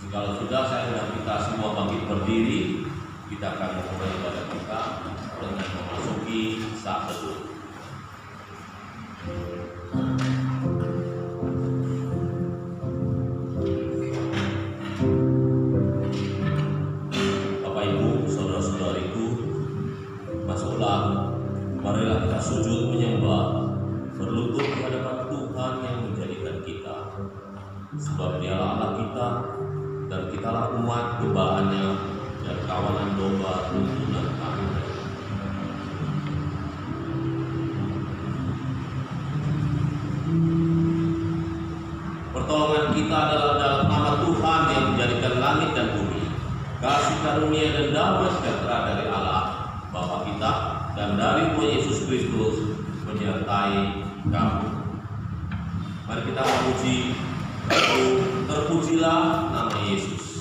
Jikalau sudah, saya undang kita semua bangkit berdiri. Kita akan memulai ibadah kita dengan memasuki saat teduh. Bapak Ibu, saudara-saudariku, masuklah, marilah kita sujud menyembah, berlutut di hadapan Tuhan yang menjadikan kita, sebab Dialah Allah kita dan kitalah umat gembalannya dan kawanan domba tuntunan kami. Pertolongan kita adalah dalam nama Tuhan yang menjadikan langit dan bumi. Kasih karunia dan damai sejahtera dari Allah Bapa kita dan dari Tuhan Yesus Kristus menyertai kamu. Mari kita memuji, terpujilah nama Yesus.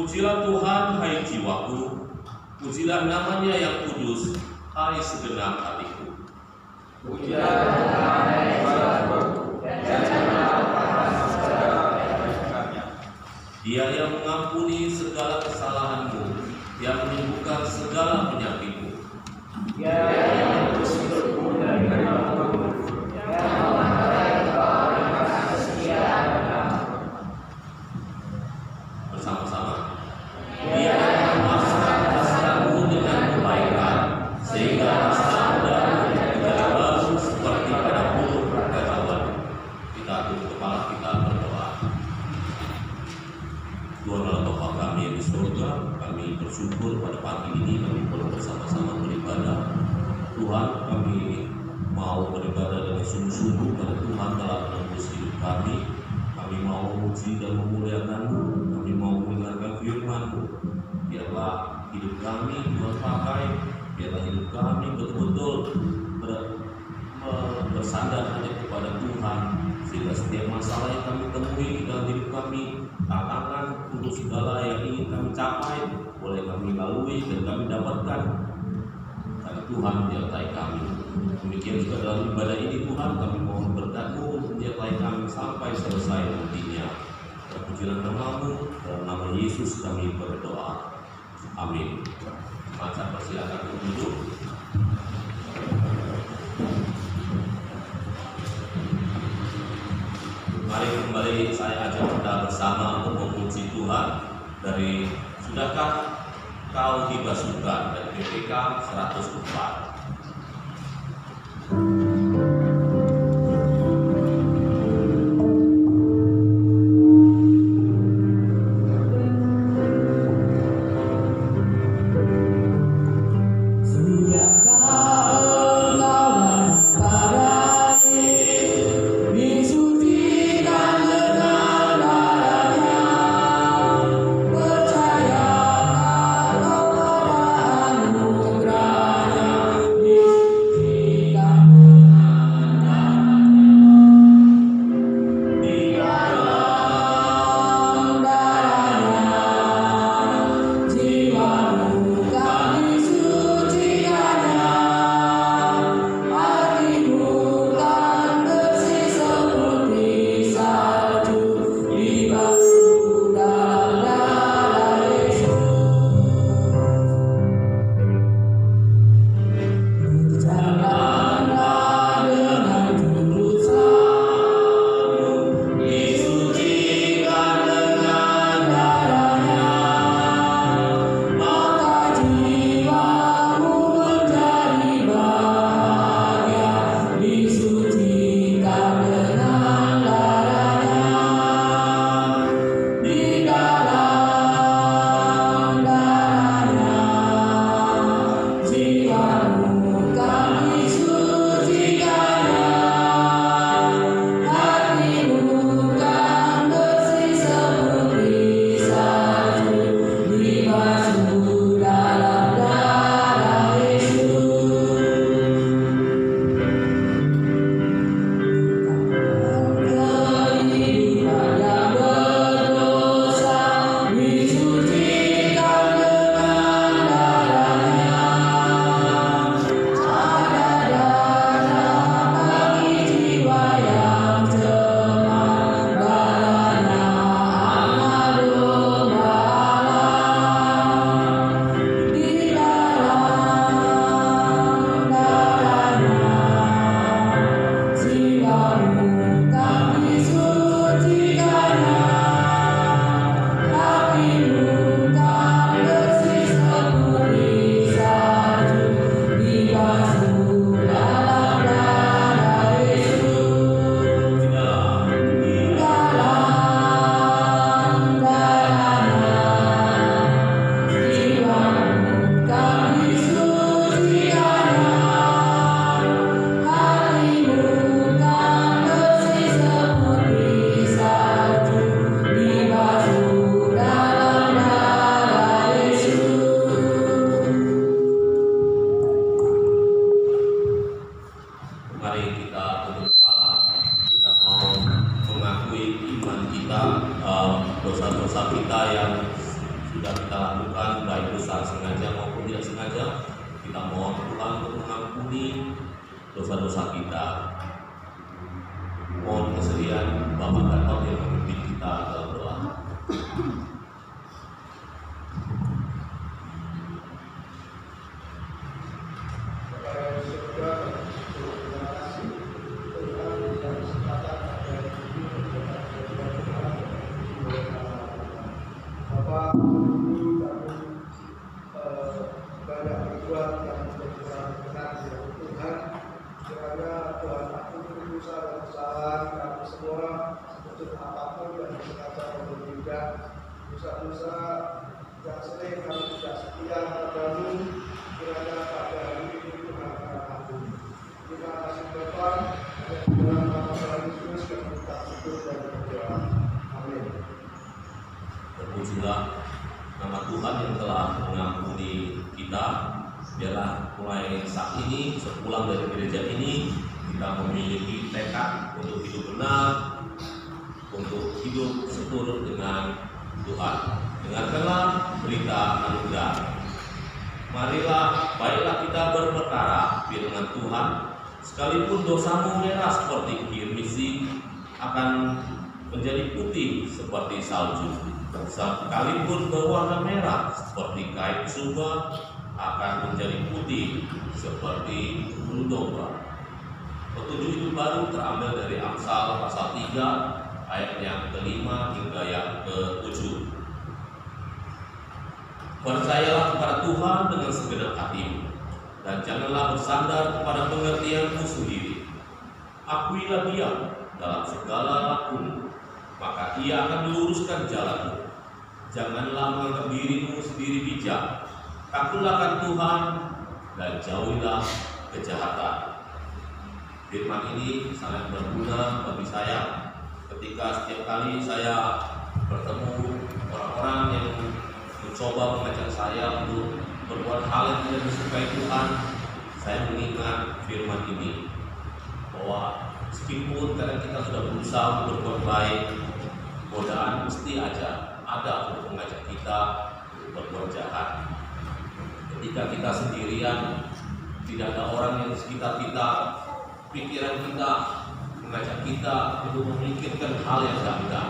Pujilah Tuhan, hai jiwaku, pujilah namanya yang kudus, hai segenap hatiku. Pujilah Tuhan, hai jiwaku, dan janganlah lupakan segala kebaikan-Nya. Dia yang mengampuni segala kesalahanmu, yang menyembuhkan segala penyakitmu. Dia yang menebus hidupmu dari kematian, yang memelihara engkau dengan kasih setia dan surga, kami bersyukur pada pagi ini kami boleh bersama-sama beribadah. Tuhan, kami mau beribadah dengan sungguh-sungguh pada Tuhan telah menembus hidup kami. Kami mau memuji dan memuliakan-Mu, kami mau mendengarkan firman-Mu. Biarlah hidup kami Tuhan pakai, biarlah hidup kami betul-betul bersandar hanya kepada Tuhan, sehingga setiap masalah yang kami temui di dalam hidup kami, tantangan untuk segala yang ingin kami capai, boleh kami lalui dan kami dapatkan karena Tuhan menyertai kami. Demikian juga dalam ibadah ini Tuhan, kami mohon berkat-Mu untuk menyertai kami sampai selesai nantinya. Terpujilah nama-Mu, dalam nama Yesus kami berdoa. Amin. Maka persilakan untuk duduk. Mari kembali saya ajak kita bersama untuk memuji Tuhan dari Sudahkah Kau Dibasuhkan dari PPK 104. Dosa-dosa kita yang sudah kita lakukan, baik besar sengaja maupun tidak sengaja, kita mohon Tuhan untuk mengampuni dosa-dosa kita. Mohon kesediaan Bapak Gatot yang memimpin kita dalam doa. Dosa-dosa yang sering kami tidak setia padamu, kiranya pada hari ini Tuhan akan. Terima kasih Bapa, hanya di dalam nama Tuhan Yesus kami tak syukur dan berdoa. Amin. Terpujilah nama Tuhan yang telah mengampuni kita. Biarlah mulai saat ini, sepulang dari gereja ini, kita memiliki tekad untuk hidup benar, untuk hidup seturut dengan Tuhan. Dengarkanlah berita anugerah. Marilah, baiklah kita berperkara firman Tuhan, sekalipun dosamu merah seperti kirmisi, akan menjadi putih seperti salju. Sekalipun berwarna merah seperti kain sumba, akan menjadi putih seperti bulu domba. Petunjuk hidup baru terambil dari Amsal pasal 3 ayat yang ke-5 hingga yang ke-7. Percayalah kepada Tuhan dengan segenap hatimu, dan janganlah bersandar kepada pengertianmu sendiri. Akuilah Dia dalam segala lakumu, maka Ia akan meluruskan jalanmu. Janganlah menganggap dirimu sendiri bijak. Takutlah akan Tuhan dan jauhilah kejahatan. Firman ini sangat berguna bagi saya ketika setiap kali saya bertemu orang-orang yang mencoba mengajak saya untuk berbuat hal yang tidak disukai Tuhan. Saya mengingat firman ini bahwa meskipun kadang kita sudah berusaha untuk berbuat baik, godaan mesti ada untuk mengajak kita untuk berbuat jahat. Ketika kita sendirian, tidak ada orang yang di sekitar kita, pikiran kita mengajak kita untuk memikirkan hal yang ganda.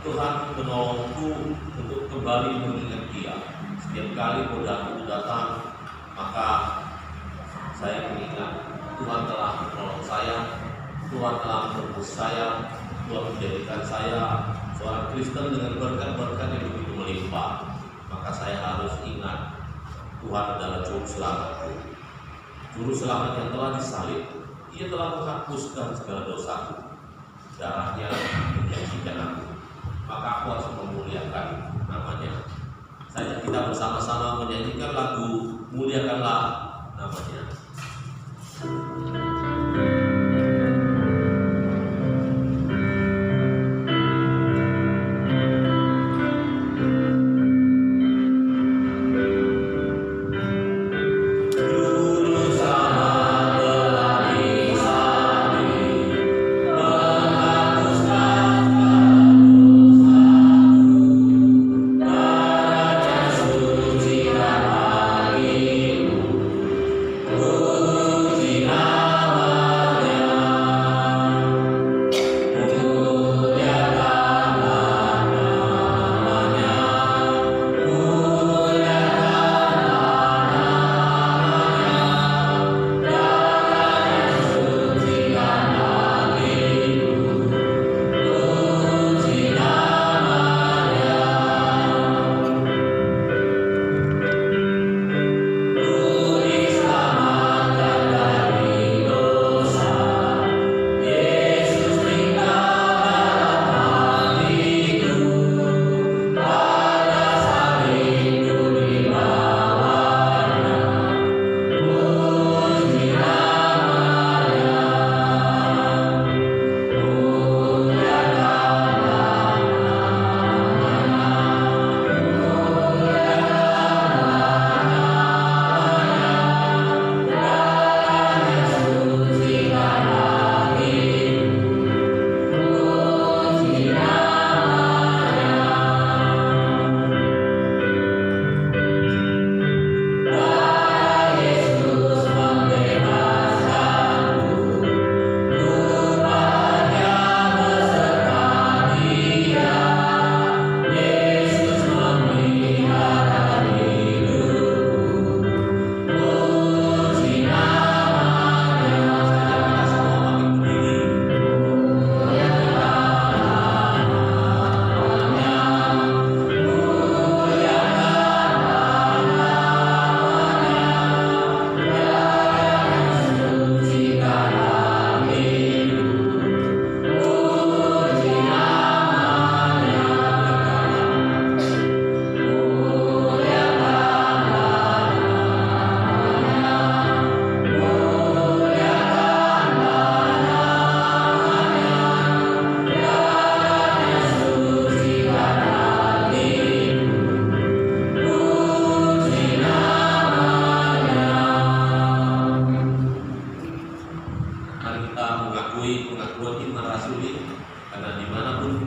Tuhan menolongku untuk kembali mengingat Dia. Setiap kali godaan itu datang, maka saya mengingat Tuhan telah menolong saya, Tuhan telah menebus saya, Tuhan menjadikan saya seorang Kristen dengan berkat-berkat yang begitu melimpah. Maka saya harus ingat Tuhan adalah juru selamatku, juru selamat yang telah disalib. Ia telah menghapuskan segala dosaku, darahnya menjanjikan aku. Maka aku harus memuliakan namanya. Kita bersama-sama menyanyikan lagu Muliakanlah Namanya. Oh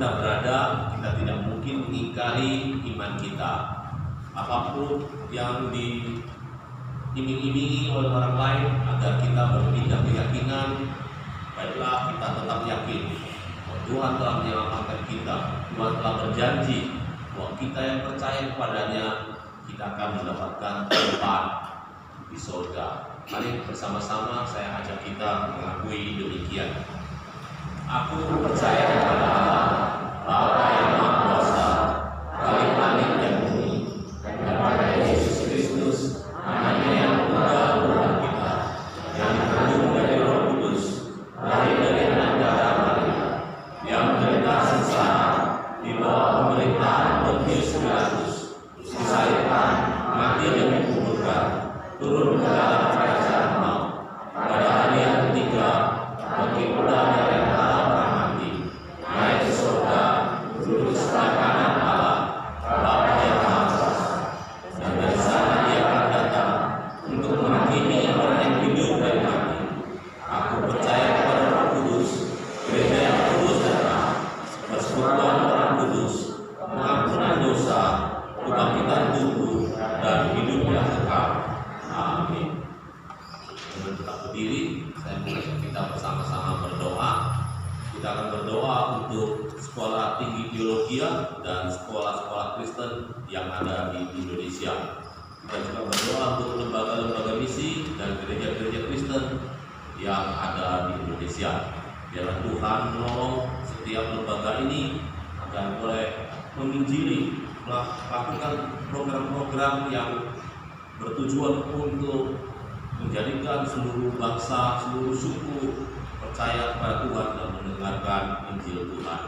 kita berada, kita tidak mungkin mengingkari iman kita. Apapun yang diiming-imingi oleh orang lain agar kita berpindah keyakinan, baiklah kita tetap yakin bahwa Tuhan telah menyelamatkan kita. Tuhan telah berjanji bahwa kita yang percaya kepadanya, kita akan mendapatkan tempat di surga. Mari bersama-sama saya ajak kita mengakui demikian. Aku percaya kepada Allah, Bapa yang Maha Kuasa, Bapa langit dan bumi, dan kepada Yesus Kristus, anaknya yang tunggal Tuhan kita, yang dikandung dari Roh Kudus, lahir dari anak darah Maria, yang menderita sengsara di bawah pemerintahan Pontius Pilatus, disalibkan, mati dan dikuburkan, turun ke dalam kerajaan maut, pada hari yang ketiga bangkit pula dari antara orang mati, naik ke surga, duduk di sebelah kanan Allah, Bapa yang Maha Kuasa, dan dari sana Dia akan datang untuk menghakimi orang yang hidup dan mati. Aku percaya kepada Roh Kudus, gereja yang kudus dan sah, persekutuan orang kudus, pengampunan dosa, kebangkitan tubuh, dan hidup yang kekal. Amin. Dengan tetap berdiri, saya mengajak kita bersama-sama berdoa. Kita akan berdoa untuk sekolah tinggi teologia dan sekolah-sekolah Kristen yang ada di Indonesia. Kita juga berdoa untuk lembaga-lembaga misi dan gereja-gereja Kristen yang ada di Indonesia. Biarlah Tuhan menolong setiap lembaga ini agar boleh menginjili, melakukan program-program yang bertujuan untuk menjadikan seluruh bangsa, seluruh suku percaya kepada Tuhan dan mendengarkan Injil Tuhan.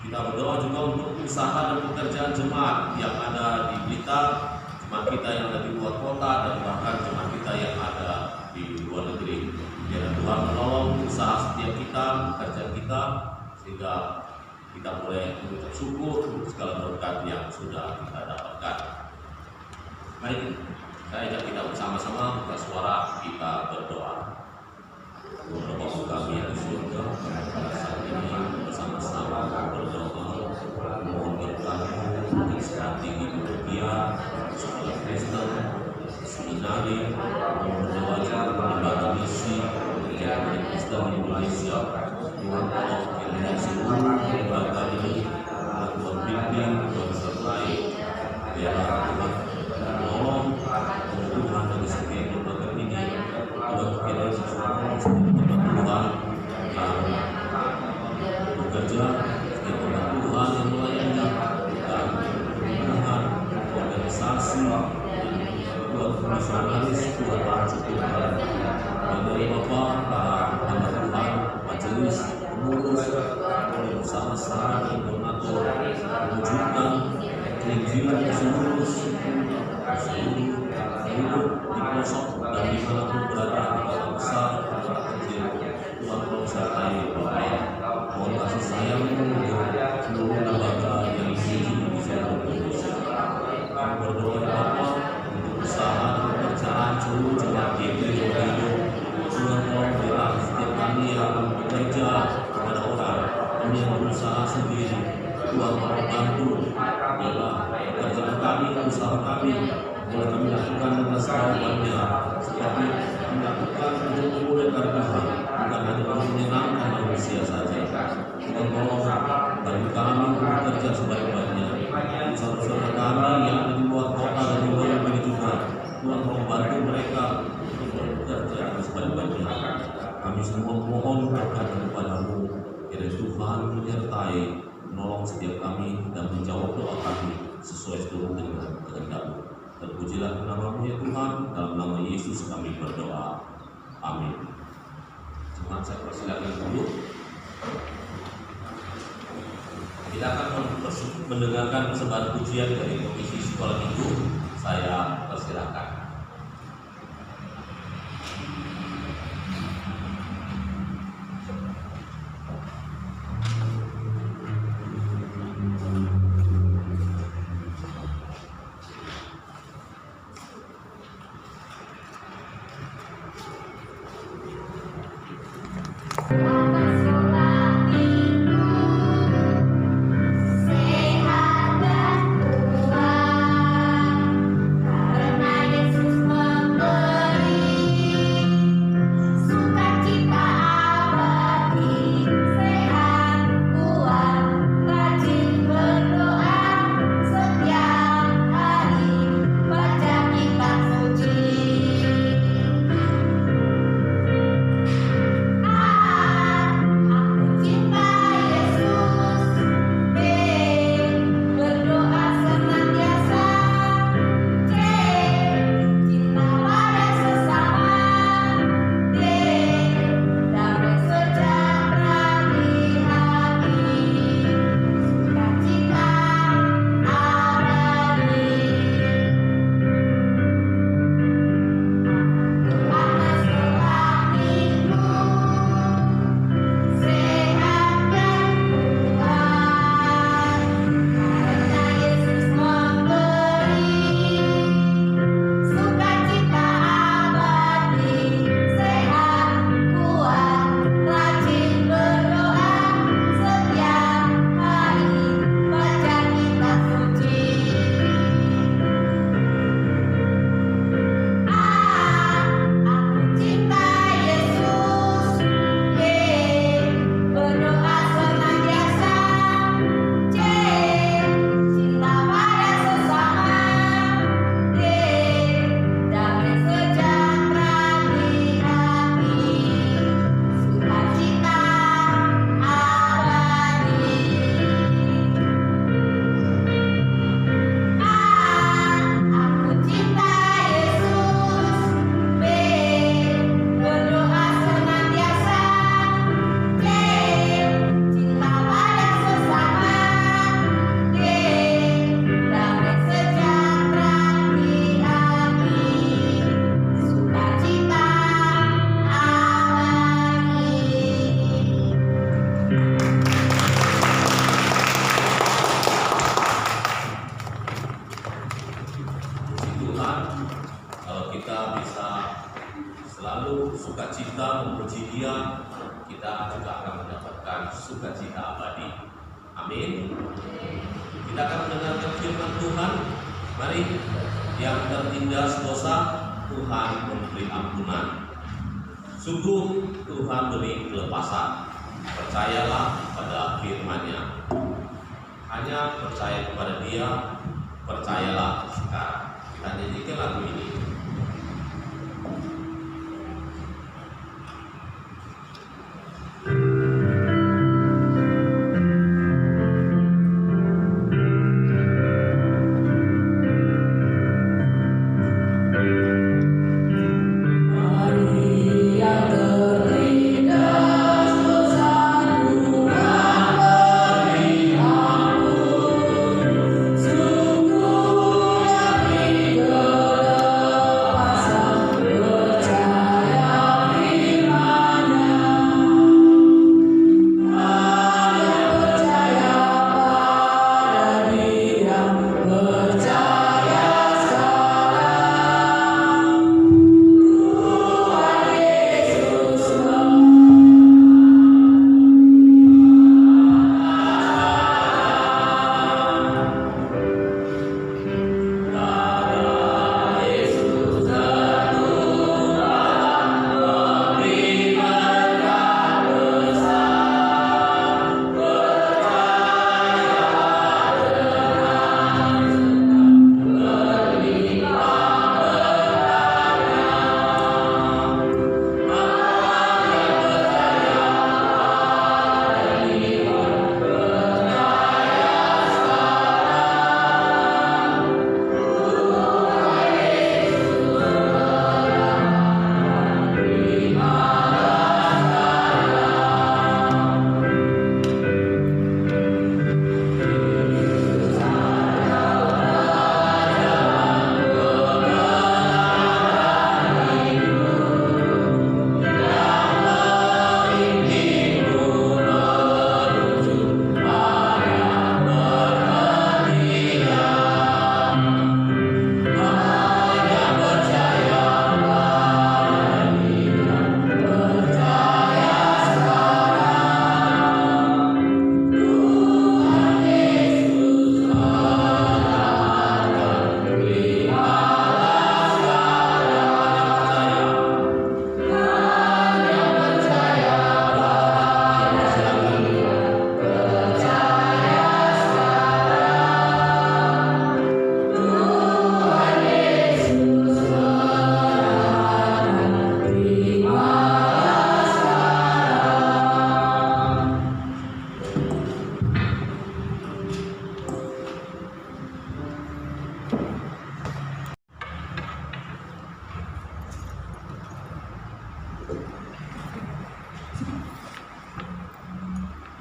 Kita berdoa juga untuk usaha dan pekerjaan jemaat yang ada di Blitar, jemaat kita yang ada di luar kota, dan bahkan jemaat kita yang ada di luar negeri. Biar Tuhan menolong usaha setiap kita, pekerjaan kita, sehingga kita boleh mengucap syukur untuk segala berkat yang sudah kita dapatkan. Baik, saya ajak kita bersama-sama buka suara, kita berdoa. Bapa kami yang di surga, pada saat ini bersama-sama berdoa mohon berkat untuk sekolah tinggi teologia, sekolah Kristen, seminari, berdoa juga lembaga misi gereja Kristen Indonesia. Tuhan tolong kiranya seluruh lembaga ini Tuhan bimbing, Tuhan sertai, biarlah Tuhan menolong Tuhan dari setiap lembaga ini. Tuhan kiranya sesuatu Tuhan yang bekerja, setiap Tuhan yang melayani, dan Tuhan organisasi Tuhan misionaris, Tuhan cukupkan. Dan dari Bapak, para hamba Tuhan, majelis, pengurus, oleh bersama-sama dan donatur mewujudkan keinjilan seluruh hidup di pelosok dan dimanapun berada, di kota besar, di kota kecil. Tuhan tolong sertai Bapak, mohon kasih sayang untuk seluruh lembaga yang diizinkan di seluruh Indonesia. Kami berdoa Bapak untuk usaha dan pekerjaan seluruh jemaat gereja hidup. Tuhan tolong berikan setiap kami yang bekerja kepada orang, kami yang berusaha sendiri. Tuhan tolong bantu, biarlah pekerjaan kami, usaha kami boleh kami lakukan dengan sebaik-baiknya, seperti kami lakukan untuk memuliakan Tuhan, bukan hanya untuk menyenangkan manusia saja. Tuhan tolong bagi kami bekerja sebaik-baiknya. Saudara-saudara kami yang ada di luar kota dan di luar negeri juga, Tuhan tolong bantu mereka untuk bekerja dengan sebaik-baiknya. Kami semua mohon berkat kepadamu, kiranya Tuhan menyertai, menolong setiap kami dan menjawab doa kami sesuai seluruh dengan kehendak-Mu. Terpujilah nama-Mu ya Tuhan, dalam nama Yesus kami berdoa. Amin. Jemaat saya persilakan dulu. Kita akan mendengarkan persembahan pujian dari Komisi Sekolah Minggu. Saya persilakan. Sekolah Minggu abadi. Amin. Kita akan mendengarkan firman Tuhan. Mari, yang tertindas dosa, Tuhan memberi ampunan. Sungguh Tuhan beri kelepasan. Percayalah pada firman-Nya. Hanya percaya kepada Dia, percayalah sekarang. Kita nyanyikan lagu ini.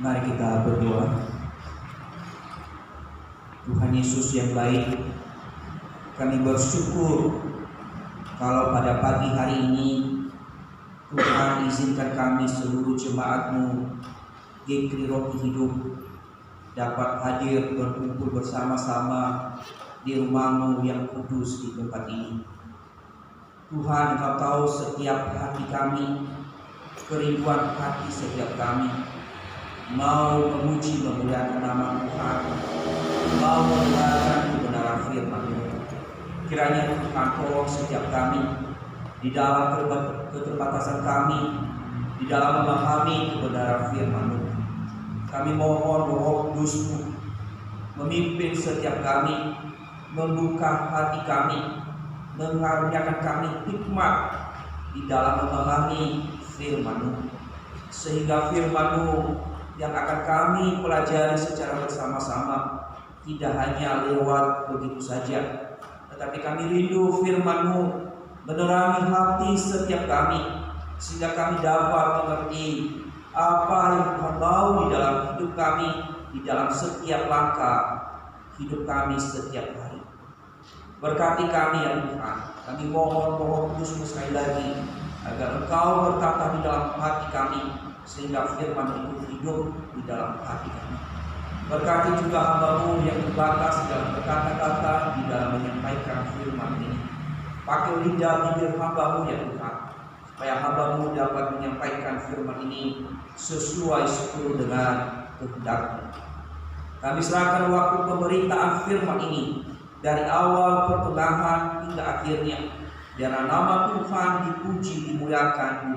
Mari kita berdoa. Tuhan Yesus yang baik, kami bersyukur kalau pada pagi hari ini Tuhan izinkan kami seluruh jemaat-Mu GKRI Roh Hidup dapat hadir berkumpul bersama-sama di rumah-Mu yang kudus di tempat ini. Tuhan, Engkau tahu setiap hati kami, kerinduan hati setiap kami, mau memuji memuliakan nama Tuhan, mau mendengarkan kebenaran firman-Mu. Kiranya Tuhan tolong setiap kami di dalam keterbatasan kami, di dalam memahami kebenaran firman-Mu. Kami mohon Roh Kudus-Mu memimpin setiap kami, membuka hati kami, mengaruniakan kami hikmat di dalam memahami firman-Mu, sehingga firman-Mu yang akan kami pelajari secara bersama-sama tidak hanya lewat begitu saja, tetapi kami rindu firman-Mu menerangi hati setiap kami, sehingga kami dapat mengerti apa yang Tuhan mau di dalam hidup kami, di dalam setiap langkah hidup kami setiap hari. Berkati kami ya Tuhan. Kami mohon Roh Kudus-Mu sekali lagi agar Engkau bertata di dalam hati kami, sehingga firman itu hidup di dalam hati kami. Berkati juga hamba-Mu yang terbatas dalam berkata-kata, di dalam menyampaikan firman ini. Pakai lidah bibir hamba-Mu ya Tuhan, supaya hamba-Mu dapat menyampaikan firman ini sesuai seturut dengan kehendak-Mu. Kami serahkan waktu pemberitaan firman ini dari awal pertengahan hingga akhirnya, biar nama Tuhan dipuji dimuliakan di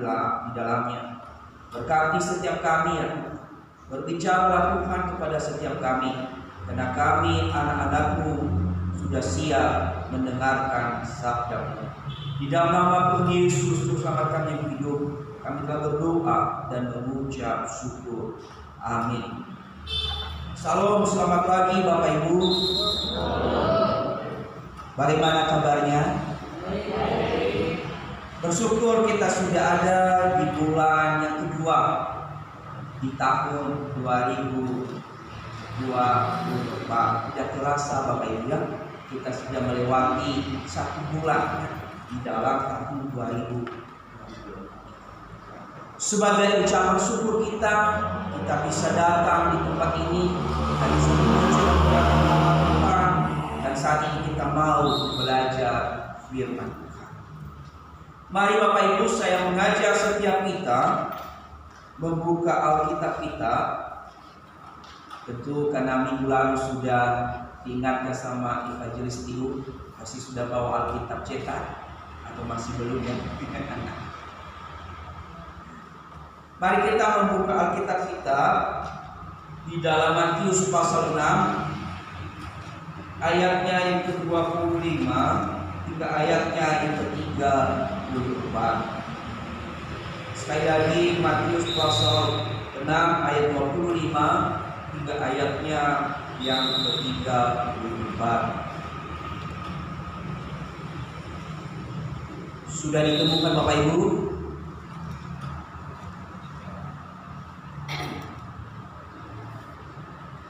dalamnya. Berkati setiap kami ya Tuhan. Berbicaralah Tuhan kepada setiap kami, karena kami anak-anak-Mu sudah siap mendengarkan sabda-Mu. Di dalam nama Tuhan Yesus, Juru Selamat kami yang hidup, kami telah berdoa dan mengucap syukur. Amin. Salam, selamat pagi Bapak Ibu. Bagaimana kabarnya? Bersyukur kita sudah ada di bulan yang kedua di tahun 2024. Tidak terasa Bapak Ibu ya, kita sudah melewati 1 bulan di dalam tahun 2024. Sebagai ucapan syukur kita bisa datang di tempat ini, kita bisa mengucap nama Tuhan, dan saat ini kita mau belajar firman Tuhan. Mari Bapak Ibu, saya mengajak setiap kita membuka Alkitab kita. Tentu karena minggu lalu sudah diingatkan sama Evangelis Tio, masih sudah bawa Alkitab cetak atau masih belum ya? Mari kita membuka Alkitab kita di dalam Matius pasal 6 ayatnya yang ke-25 hingga ayatnya yang ke-34. Sekali lagi Matius pasal 6 ayat 25 hingga ayatnya yang ke-34. Sudah ditemukan Bapak Ibu?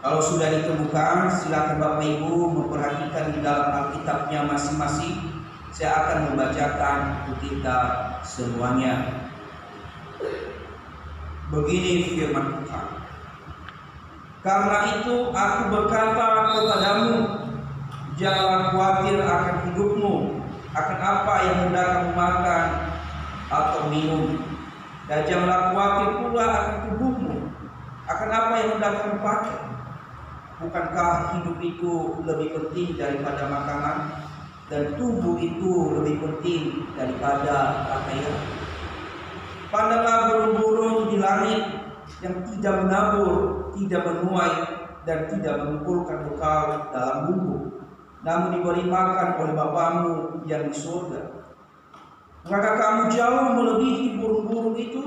Kalau sudah ditemukan, silakan Bapak Ibu memperhatikan di dalam Alkitabnya masing-masing. Saya akan membacakan untuk kita semuanya. Begini firman Tuhan. Karena itu aku berkata kepadamu, janganlah khawatir akan hidupmu, akan apa yang hendak kamu makan atau minum, dan janganlah khawatir pula akan tubuhmu, akan apa yang hendak kamu pakai. Bukankah hidup itu lebih penting daripada makanan, dan tubuh itu lebih penting daripada pakaian? Pandanglah burung-burung di langit yang tidak menabur, tidak menuai, dan tidak mengumpulkan bekal dalam gubuk, namun diberi makan oleh Bapamu yang di surga. Bukankah kamu jauh melebihi burung-burung itu?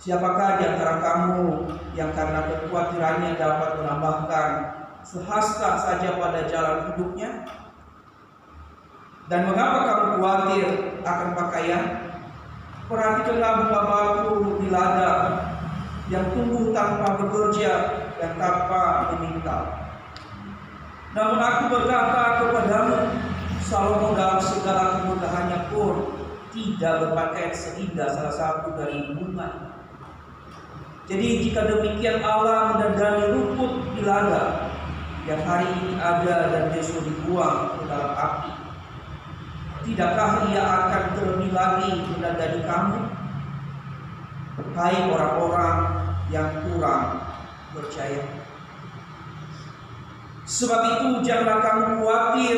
Siapakah di antara kamu yang karena kekhawatirannya dapat menambahkan sehasta saja pada jalan hidupnya? Dan mengapa kamu khawatir akan pakaian? Perhatikanlah bunga batu di ladang yang tumbuh tanpa bekerja dan tanpa meminta. Namun aku berkata kepadamu, Salomo dalam segala kemudahannya pun tidak berpakaian seindah salah satu dari bunga. Jadi jika demikian Allah mendandani rumput di ladang yang hari ini ada dan besok dibuang ke dalam api, tidakkah Ia akan terlebih lagi mendandani kamu, hai orang-orang yang kurang percaya? Sebab itu janganlah kamu khawatir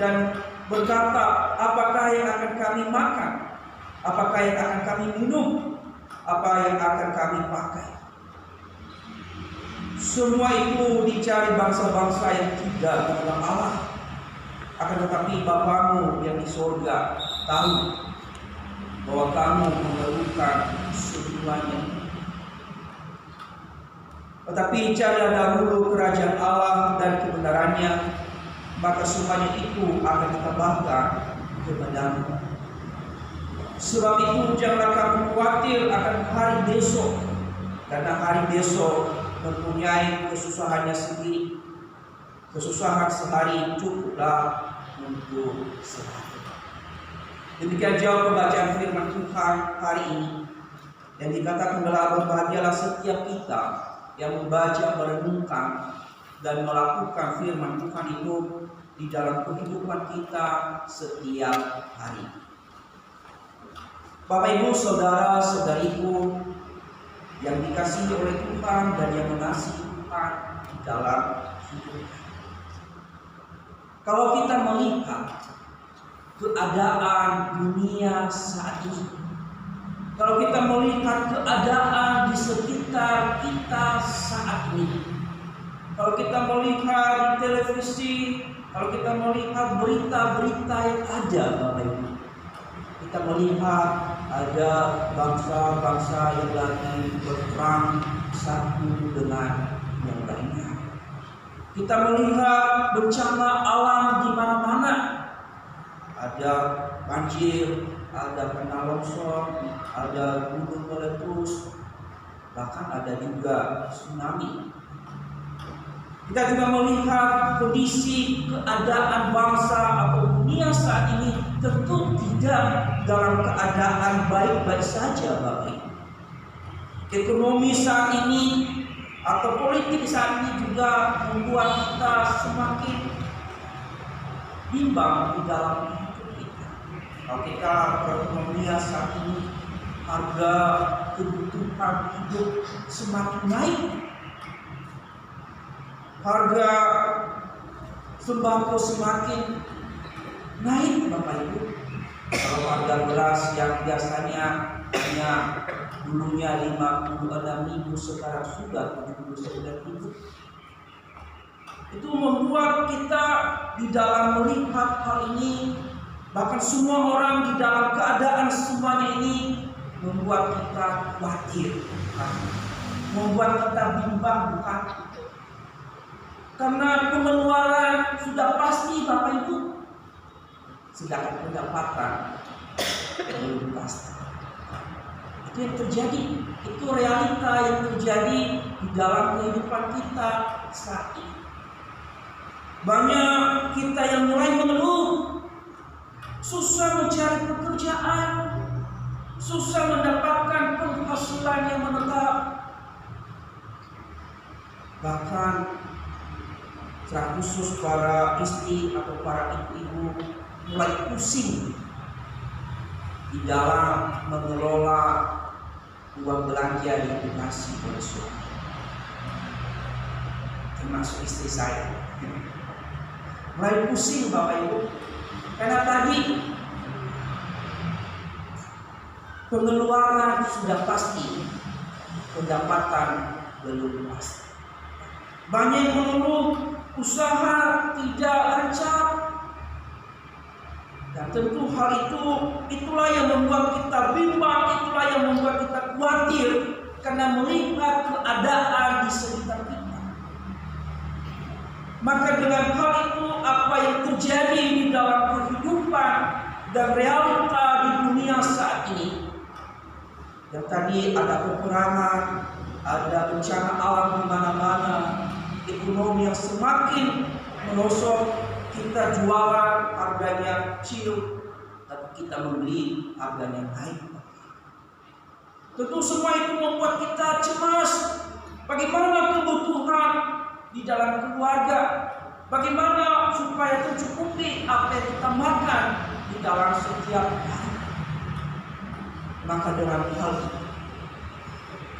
dan berkata, apakah yang akan kami makan, apakah yang akan kami minum, apa yang akan kami pakai. Semua itu dicari bangsa-bangsa yang tidak mengenal Allah. Akan tetapi Bapamu yang di surga tahu bahwa kamu memerlukan semuanya. Tetapi carilah dahulu kerajaan Allah dan kebenarannya, maka semuanya itu akan ditambahkan kepadamu. Sebab itu janganlah kamu khawatir akan hari besok, karena hari besok mempunyai kesusahannya sendiri. Kesusahan sehari cukuplah untuk sehari. Demikian jauh pembacaan firman Tuhan hari ini. Dan dikatakan adalah berbahagialah setiap kita yang membaca, merenungkan, dan melakukan firman Tuhan itu di dalam kehidupan kita setiap hari. Bapak Ibu, saudara-saudariku, yang dikasihi oleh Tuhan dan yang mengasihi Tuhan di dalam hidup. Kalau kita melihat keadaan dunia saat ini, kalau kita melihat keadaan di sekitar kita saat ini, kalau kita melihat di televisi, kalau kita melihat berita-berita yang ada, Bapak Ibu, kita melihat ada bangsa-bangsa yang lagi berperang satu dengan yang lainnya. Kita melihat bencana alam di mana-mana. Ada banjir, ada tanah longsor, ada gunung meletus, bahkan ada juga tsunami. Kita juga melihat kondisi keadaan bangsa atau dunia saat ini tentu tidak dalam keadaan baik-baik saja, Bapak Ibu. Ekonomi saat ini atau politik saat ini juga membuat kita semakin bimbang di dalam hidup kita. Kalau kita perekonomian saat ini, harga kebutuhan hidup semakin naik. Harga sembako semakin naik, Bapak Ibu. Kalau harga beras yang biasanya hanya dulunya 56.000 sekarang sudah 79.000. Itu membuat kita di dalam melihat hal ini, bahkan semua orang di dalam keadaan semuanya ini membuat kita khawatir, membuat kita bimbang, bukan? Karena pengeluaran sudah pasti, Bapak Ibu, sedangkan pendapatan belum pasti. Itu yang terjadi, itu realita yang terjadi di dalam kehidupan kita saat ini. Banyak kita yang mulai mengeluh, susah mencari pekerjaan, susah mendapatkan penghasilan yang menetap. Bahkan secara khusus para istri atau para ibu-ibu mulai pusing di dalam mengelola uang belanja yang dikasih oleh suami, termasuk istri saya. Mulai pusing, Bapak Ibu, karena tadi pengeluaran sudah pasti, pendapatan belum pasti. Banyak yang mengeluh usaha tidak lancar, dan tentu hal itulah yang membuat kita bimbang, itulah yang membuat kita khawatir karena melihat keadaan di sekitar kita. Maka dengan hal itu, apa yang terjadi di dalam kehidupan dan realita di dunia saat ini, yang tadi ada peperangan, ada bencana alam di mana-mana, ekonomi yang semakin merosot, kita jualan harganya kecil, tapi kita membeli harganya naik. Tentu semua itu membuat kita cemas. Bagaimana kebutuhan di dalam keluarga? Bagaimana supaya tercukupi apa yang kita makan di dalam setiap hari? Maka dengan hal itu,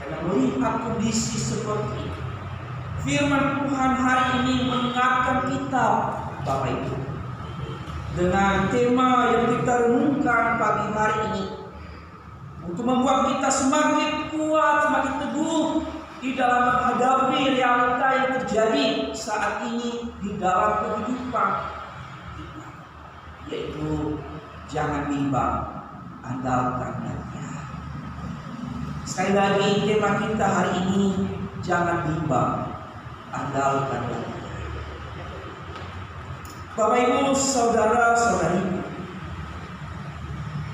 karena melihat kondisi seperti ini, firman Tuhan hari ini mengingatkan kita, Bapak Ibu, dengan tema yang kita renungkan pagi hari ini, untuk membuat kita semakin kuat, semakin teguh di dalam menghadapi realita yang terjadi saat ini di dalam kehidupan kita, yaitu jangan bimbang, andalkan Dia. Sekali lagi tema kita hari ini, jangan bimbang, andalkan Dia. Bapak Ibu, saudara-saudari,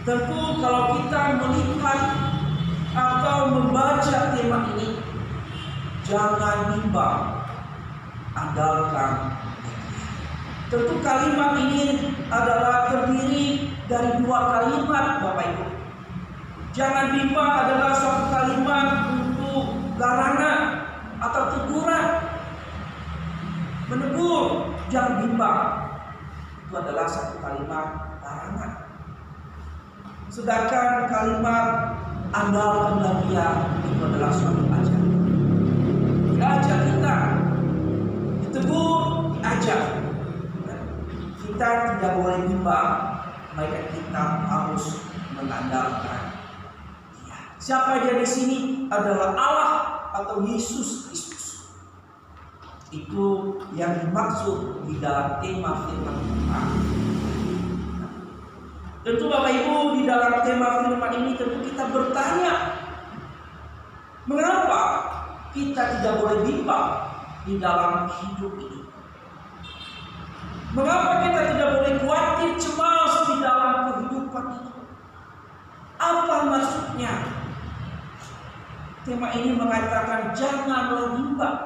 tentu kalau kita melihat atau membaca tema ini, jangan bimbang, andalkan. Tentu kalimat ini adalah terdiri dari dua kalimat, Bapak Ibu. Jangan bimbang adalah suatu kalimat untuk larangan atau teguran, menegur, jangan bimbang. Itu adalah satu kalimat larangan. Sedangkan kalimat andalkanlah Dia itu adalah suatu ajaran. Diajak kita, ditegur, diajak. Kita tidak boleh bimbang, melainkan kita harus mengandalkan Dia. Siapa Dia di sini adalah Allah atau Yesus Kristus. Itu yang dimaksud di dalam tema firman Tuhan. Tentu Bapak Ibu, di dalam tema firman ini tentu kita bertanya, mengapa kita tidak boleh bimbang di dalam hidup ini? Mengapa kita tidak boleh khawatir, cemas di dalam kehidupan ini? Apa maksudnya? Tema ini mengatakan janganlah bimbang.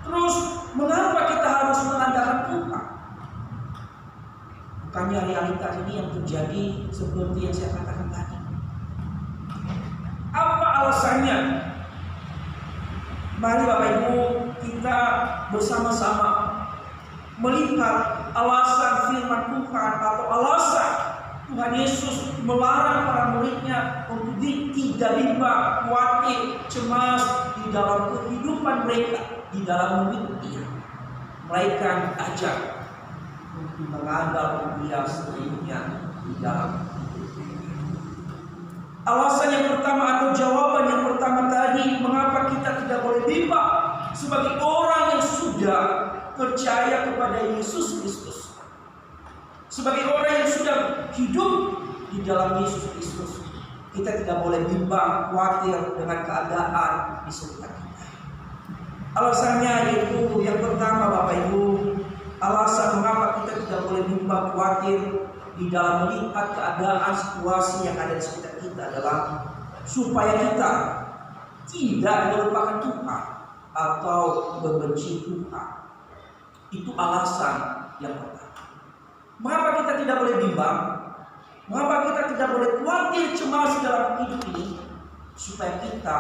Terus mengapa kita harus mengandalkan Tuhan? Bukannya realitas ini yang terjadi seperti yang saya katakan tadi. Apa alasannya? Mari Bapak Ibu kita bersama-sama melihat alasan firman Tuhan atau alasan Tuhan Yesus melarang para muridnya untuk tidak bimbang, khawatir, cemas di dalam kehidupan mereka, di dalam mengikuti Dia, melainkan ajak untuk mengandalkan Dia sepenuhnya di dalam hidup. Alasan yang pertama atau jawaban yang pertama tadi, mengapa kita tidak boleh bimbang sebagai orang yang sudah percaya kepada Yesus Kristus, sebagai orang yang sudah hidup di dalam Yesus Kristus, kita tidak boleh bimbang, khawatir dengan keadaan di sekitar kita. Alasannya yaitu yang pertama Bapak Ibu, alasan mengapa kita tidak boleh bimbang, khawatir di dalam melihat keadaan situasi yang ada di sekitar kita adalah supaya kita tidak melupakan Tuhan atau membenci Tuhan. Itu alasan yang pertama. Mengapa kita tidak boleh bimbang? Mengapa kita tidak boleh khawatir, cemas dalam hidup ini? Supaya kita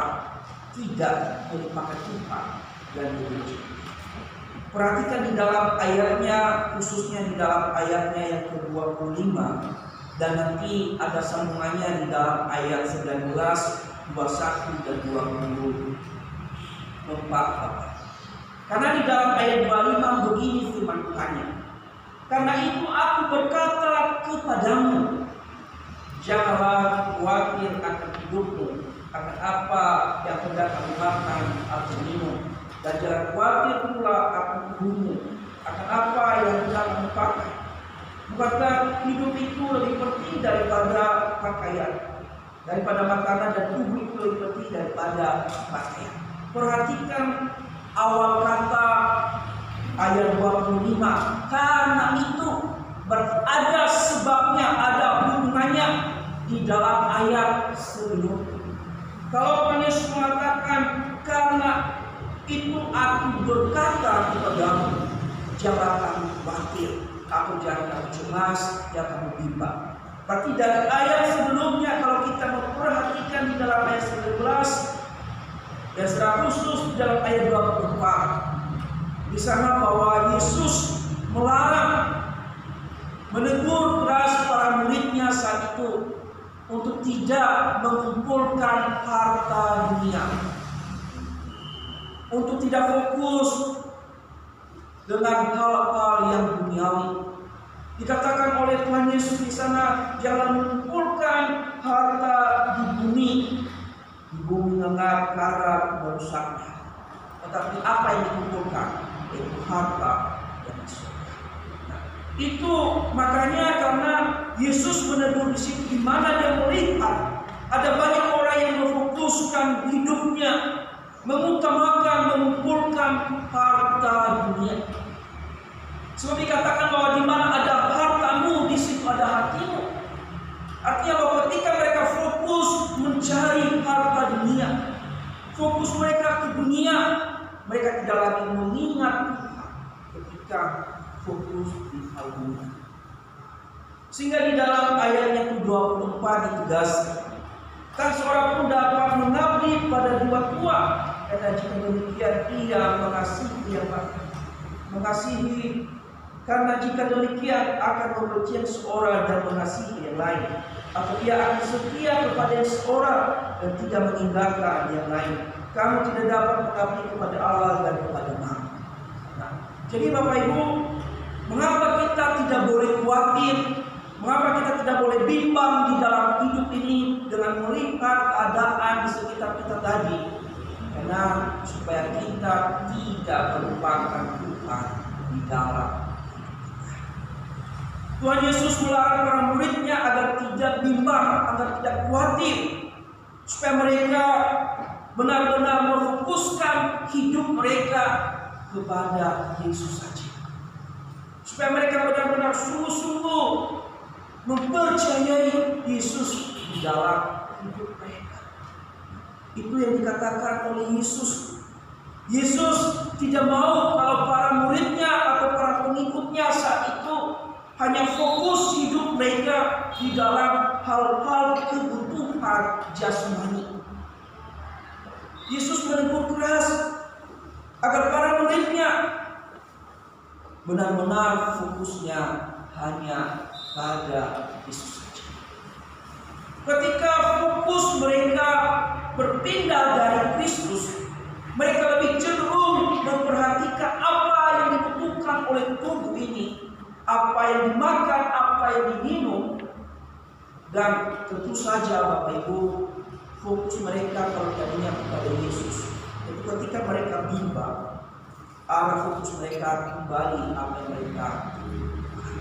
tidak melupakan Tuhan dan membenci. Perhatikan di dalam ayatnya, khususnya di dalam ayatnya yang ke-25, dan nanti ada sambungannya di dalam ayat 19, 21 dan 24. Karena di dalam ayat 25 begini firman Tuhannya. Karena itu aku berkata kepadamu, janganlah khawatir akan hidupmu, akan apa yang hendak kamu makan atau minum, dan jangan khawatir pula akan tubuhmu, akan apa yang hendak kamu pakai. Bukankah hidup itu lebih penting daripada pakaian, daripada makanan, dan tubuh itu lebih penting daripada pakaian. Perhatikan awal kata ayat 25. Karena itu ada sebabnya, ada hubungannya di dalam ayat sebelumnya. Kalau Tuhan Yesus mengatakan karena itu aku berkata kepadamu, jangan kamu khawatir, aku jangan kamu cemas, jangan kamu bimbang. Berarti dari ayat sebelumnya kalau kita memperhatikan di dalam ayat 11 dan secara khusus di dalam ayat 24, di sana bahwa Yesus melarang, menegur keras para muridnya saat itu untuk tidak mengumpulkan harta dunia, untuk tidak fokus dengan hal-hal yang duniawi. Dikatakan oleh Tuhan Yesus di sana, jangan mengumpulkan harta di bumi mengengat karat merusaknya. Tetapi apa yang dikumpulkan? Itu harta yang di surga. Nah, itu makanya karena Yesus menegur di situ, di mana dia melihat ada banyak orang yang memfokuskan hidupnya, mengutamakan mengumpulkan harta dunia. Sebab dikatakan bahwa di mana ada hartamu, di situ ada hatimu. Artinya bahwa ketika mereka fokus mencari harta dunia, fokus mereka ke dunia, mereka tidak lagi mengingat Tuhan ketika fokus di hal dunia. Sehingga di dalam ayat yang ke-24 ditegaskan, kan seorang pun dapat mengabdi pada dua tuan, karena jika demikian ia mengasihi yang lain, mengasihi, karena jika demikian akan membenci seorang dan mengasihi yang lain. atau ia akan setia kepada yang seorang dan tidak meninggalkan yang lain. Kamu tidak dapat mengabdi kepada Allah dan kepada Mammon. Nah, jadi Bapak Ibu, mengapa kita tidak boleh khawatir? Mengapa kita tidak boleh bimbang di dalam hidup ini dengan melihat keadaan di sekitar kita tadi? Karena supaya kita tidak melupakan Tuhan di dalam Tuhan Yesus melarang para muridnya agar tidak bimbang, agar tidak khawatir, supaya mereka benar-benar memfokuskan hidup mereka kepada Yesus saja. Supaya mereka benar-benar sungguh-sungguh mempercayai Yesus di dalam hidup mereka. Itu yang dikatakan oleh Yesus. Yesus tidak mau kalau para muridnya atau para pengikutnya saat itu hanya fokus hidup mereka di dalam hal-hal kebutuhan jasmani. Yesus menegur keras agar para muridnya benar-benar fokusnya hanya pada Yesus saja. Ketika fokus mereka berpindah dari Kristus, mereka lebih cenderung memperhatikan apa yang dibutuhkan oleh tubuh ini, apa yang dimakan, apa yang diminum, dan tentu saja Bapak Ibu, fokus mereka kalau tadinya kepada Yesus. Itu ketika mereka bimbang, arah fokus mereka kembali apa yang mereka butuhkan.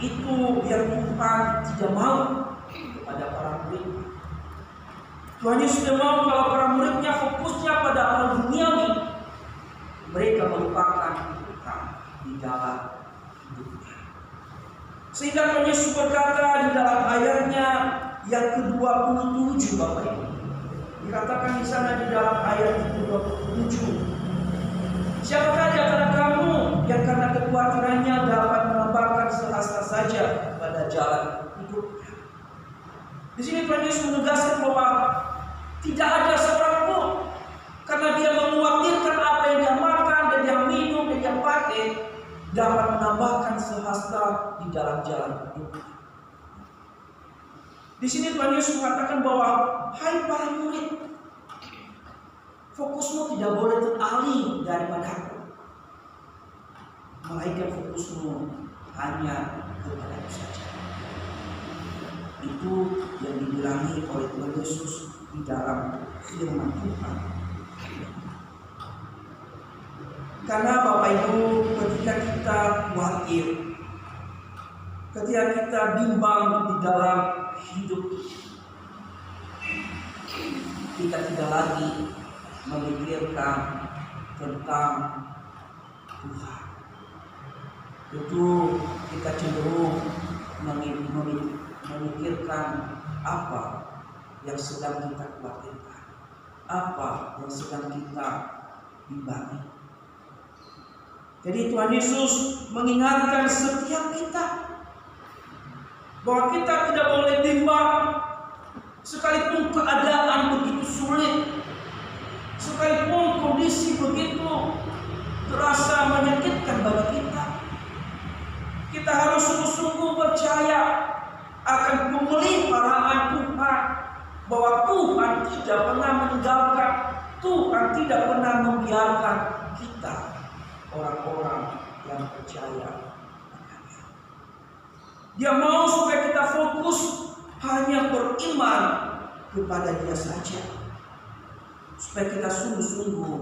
Itu yang Tuhan tidak mau kepada para murid. Tuhan Yesus tidak mau kalau para muridnya fokusnya pada hal duniawi, mereka melupakan Tuhan di dalam hidupnya. Sehingga Tuhan Yesus berkata di dalam ayatnya yang ke-27, Bapak Ibu. Dikatakan di sana di dalam ayat ke-27. Siapakah di antara kamu yang karena kekhawatirannya dapat menambahkan sehasta saja pada jalan hidupnya? Di sini Tuhan Yesus menegaskan bahwa tidak ada seorang pun karena dia mengkhawatirkan apa yang dia makan dan dia minum dan dia pakai dapat menambahkan sehasta di dalam jalan hidupnya. Di sini Tuhan Yesus mengatakan bahwa hai para murid, fokusmu tidak boleh teralih daripada Aku, melainkan fokusmu hanya kepada Aku saja. Itu yang dibilangi oleh Tuhan Yesus di dalam firman Tuhan. Karena Bapak Ibu, ketika kita khawatir, ketika kita bimbang di dalam hidup, kita tidak lagi memikirkan tentang Tuhan. Itu kita cenderung memikirkan apa yang sedang kita khawatirkan, apa yang sedang kita bimbangi. Jadi Tuhan Yesus mengingatkan setiap kita bahwa kita tidak boleh bimbang sekalipun keadaan begitu sulit, sekalipun kondisi begitu terasa menyakitkan bagi kita. Kita harus sungguh-sungguh percaya akan pemeliharaan Tuhan, bahwa Tuhan tidak pernah meninggalkan, Tuhan tidak pernah membiarkan kita, orang-orang yang percaya. Dia mau supaya kita fokus hanya beriman kepada Dia saja, supaya kita sungguh-sungguh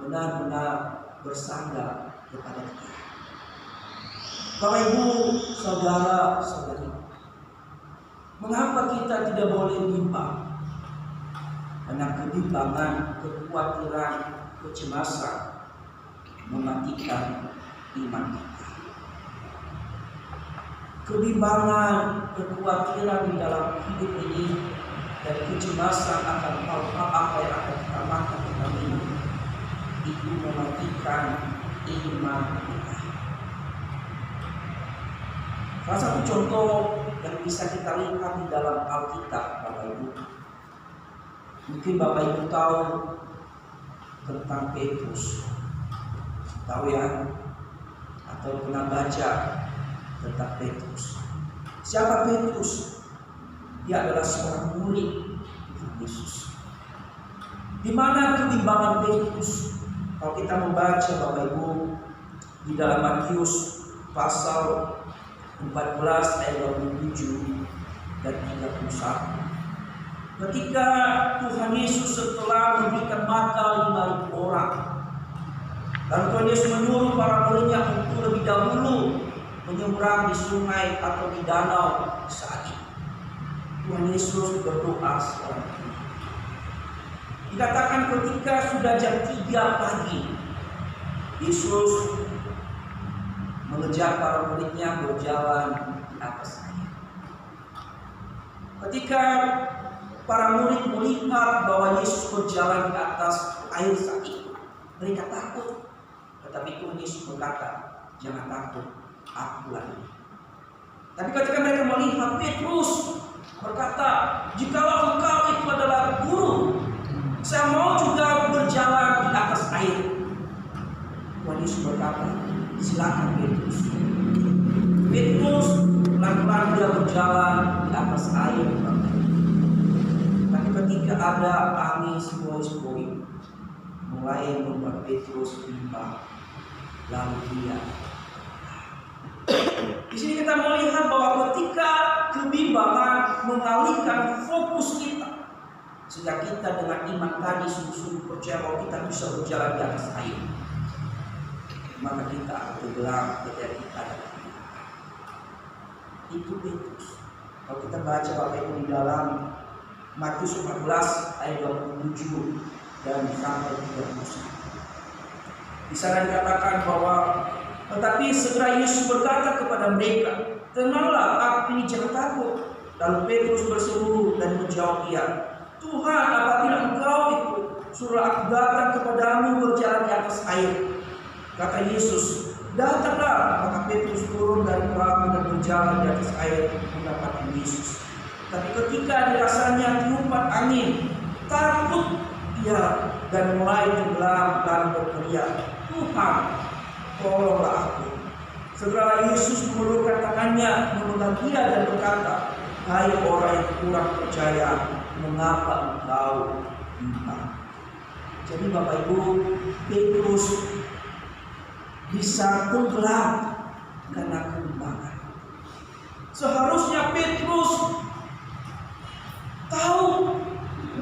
benar-benar bersandar kepada Dia. Bapak Ibu, saudara-saudari, mengapa kita tidak boleh bimbang? Karena kebimbangan, kekhawatiran, kecemasan mematikan iman kita. Kebimbangan, kekhawatiran di dalam hidup ini dan kecemasan akan hal-hal apa yang akan kita makan kita minum, itu mematikan iman kita. Salah satu contoh yang bisa kita lihat di dalam Alkitab, Bapak Ibu. Mungkin Bapak Ibu tahu tentang Petrus, tahu ya, atau pernah baca tentang Petrus. Siapa Petrus? Dia adalah seorang murid Tuhan Yesus. Di mana kebimbangan Petrus? Kalau kita membaca Bapak Ibu di dalam Matius pasal 14 ayat 27 dan 31. Ketika Tuhan Yesus setelah memberikan makan 5.000 orang, lalu Tuhan Yesus menyuruh para muridnya untuk lebih dahulu menyeberang di sungai atau di danau saat itu. Tuhan Yesus berdoa seorang diri. Dikatakan ketika sudah jam 3 pagi, Yesus mengejar para muridnya berjalan di atas air. Ketika para murid melihat bahwa Yesus berjalan di atas air saat itu, mereka takut. Tetapi Tuhan Yesus berkata, jangan takut, akulah ini. Tapi ketika mereka melihat Petrus berkata, jikalau engkau itu adalah guru, saya mau juga berjalan di atas air. Tuhan Yesus berkata, silakan Petrus. Petrus pelan-pelan dia berjalan di atas air. Tapi ketika ada angin sepoi-sepoi, mulai membuat Petrus bimbang, lalu dia. Di sini kita melihat bahwa ketika kebimbangan mengalihkan fokus kita, sehingga kita dengan iman tadi sungguh-sungguh percaya bahwa kita bisa berjalan di atas air, maka kita tenggelam ketika kita ada. Itu Petrus. Kalau kita baca Bapak Ibu di dalam Matius 14 ayat 27 dan sampai 31. Di sana dikatakan bahwa tetapi segera Yesus berkata kepada mereka, tenanglah, aku ini jangan takut. Lalu Petrus berseru dan menjawab dia, Tuhan, apabila engkau itu suruh aku datang kepadamu berjalan di atas air. Kata Yesus, datanglah. Maka Petrus turun dari perahu dan berjalan di atas air mendapati Yesus. Tapi ketika dirasanya tiupan angin, takut ia dan mulai tenggelam dan berteriak, Tuhan, tolonglah aku. Segera Yesus mengulurkan tangannya memegang dia dan berkata, hai orang yang kurang percaya, mengapa engkau bimbang? Jadi Bapak Ibu, Petrus bisa tenggelam karena kebimbangan. Seharusnya Petrus tahu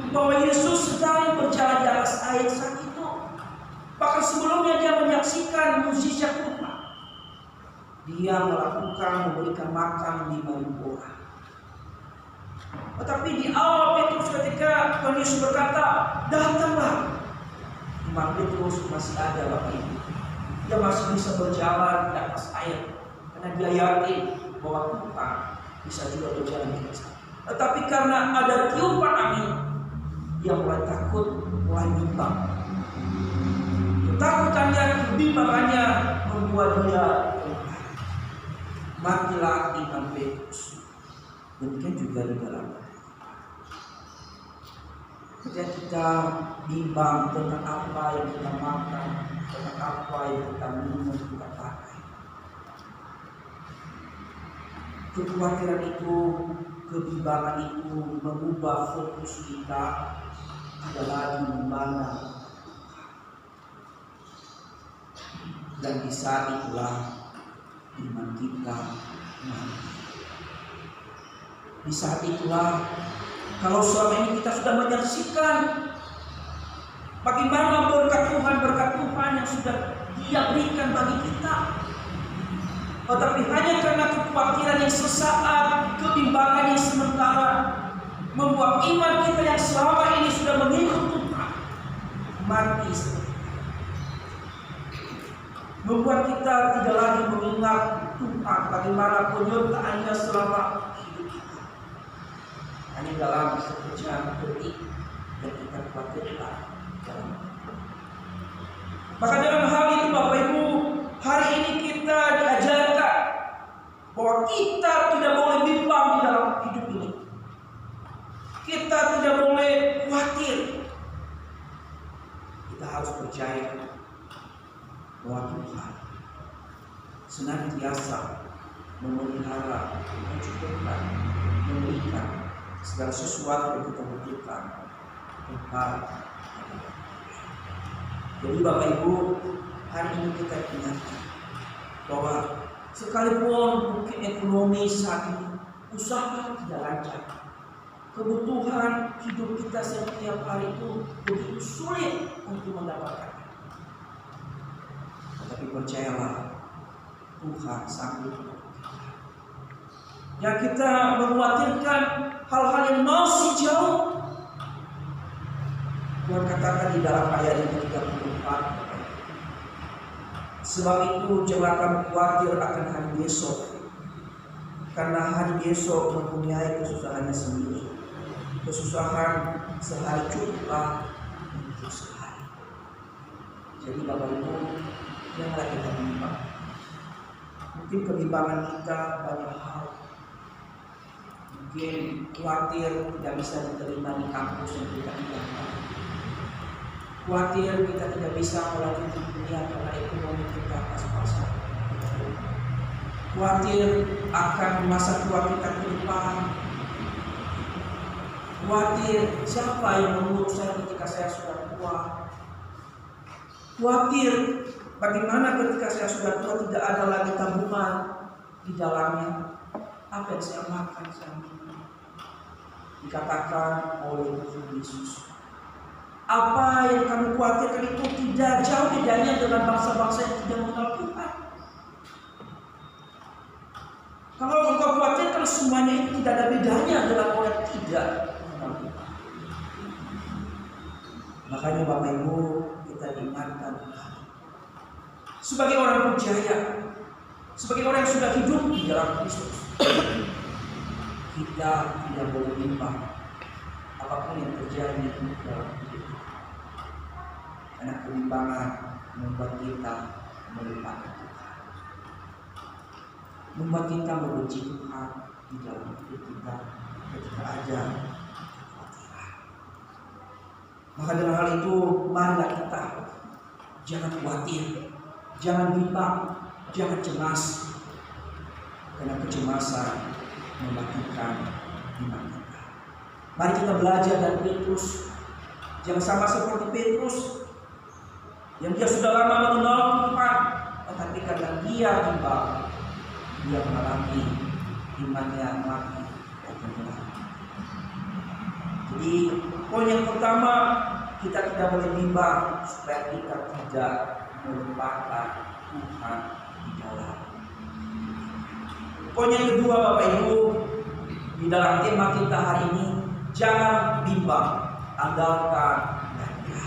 bahwa Yesus sedang berjalan di atas air saat itu. Bahkan sebelumnya dia menyaksikan mukjizat Tuhan. Dia memberikan makan 5.000 orang. Tetapi di awal Petrus ketika Tuhan Yesus berkata, datanglah, iman Petrus masih ada Bapak Ibu. Dia masih bisa berjalan di atas air karena dia yakin bahwa Tuhan bisa juga berjalan di atas air. Tetapi karena ada tiupan angin, dia mulai takut, mulai bimbang. Ketakutannya, kebimbangannya membuat dia matilah iman Petrus. Demikian juga di dalam ketika kita bimbang tentang apa yang kita makan, tentang apa yang kita minum, kita pakai. Kekhawatiran itu, kebimbangan itu mengubah fokus kita adalah di mana. Dan di saat itulah iman kita mati. Di saat itulah, kalau selama ini kita sudah menyaksikan bagaimana berkat Tuhan yang sudah Dia berikan bagi kita, tetapi hanya karena kekhawatiran yang sesaat, kebimbangan yang sementara, membuat iman kita yang selama ini sudah mengikut Tuhan mati. Membuat kita tidak lagi mengingat Tuhan bagaimana penyertaannya selama hidup kita. Hanya dalam sekejap detik dan kita khawatirkan dalam. Maka dalam hal itu Bapak Ibu, hari ini kita diajarkan bahwa kita tidak boleh bimbang di dalam hidup ini. Kita tidak boleh khawatir. Kita harus percaya bahwa Tuhan senantiasa memelihara, mencukupkan, memberikan segala sesuatu yang kita butuhkan. Jadi Bapak Ibu, hari ini kita ingatkan bahwa sekalipun mungkin ekonomi saat ini usaha tidak lancar, kebutuhan hidup kita setiap hari itu begitu sulit untuk mendapatkan. Tetapi percayalah, Tuhan sanggup. Yang kita mengkhawatirkan hal-hal yang masih jauh. Tuhan katakan di dalam ayat yang ke-34, sebab itu janganlah kamu khawatir akan hari besok, karena hari besok mempunyai kesusahannya sendiri. Kesusahan sehari cukuplah untuk sehari. Jadi Bapak Ibu, janganlah kita bimbang. Mungkin kebimbangan kita banyak hal. Mungkin khawatir tidak bisa diterima di kampus yang kita inginkan. Khawatir kita tidak bisa melanjutkan dunia karena ekonomi kita pas-pasan. Khawatir akan masa tua kita ke depan. Khawatir siapa yang mengurus saya ketika saya sudah tua. Khawatir bagaimana ketika saya sudah tua tidak ada lagi tabungan di dalamnya. Apa yang saya makan, saya minum. Dikatakan oleh Tuhan Yesus, apa yang kami khawatirkan itu tidak jauh bedanya dengan bangsa-bangsa yang tidak mengenal Tuhan. Kalau engkau khawatirkan semuanya itu tidak ada bedanya dengan orang yang tidak mengenal Tuhan. Makanya Bapak Ibu, kita diingatkan sebagai orang percaya, sebagai orang yang sudah hidup di dalam Kristus, kita tidak boleh bimbang apapun yang terjadi di dalam hidup kita. Karena kebimbangan membuat kita melupakan Tuhan, membuat kita membenci Tuhan di dalam hidup kita ketika ada kekhawatiran. Maka dengan hal itu, marilah kita jangan khawatir, jangan bimbang, jangan cemas, karena kecemasan mematikan iman kita. Mari kita belajar dari Petrus. Jangan sama seperti Petrus yang dia sudah lama mengenal Tuhan, tetapi karena dia bimbang, dia mengalami imannya mati dan tenggelam. Jadi poin yang pertama, kita tidak boleh bimbang supaya kita tidak melupakan Tuhan di dalam. Poin yang kedua Bapak Ibu, di dalam tema kita hari ini, jangan bimbang, andalkan Dia.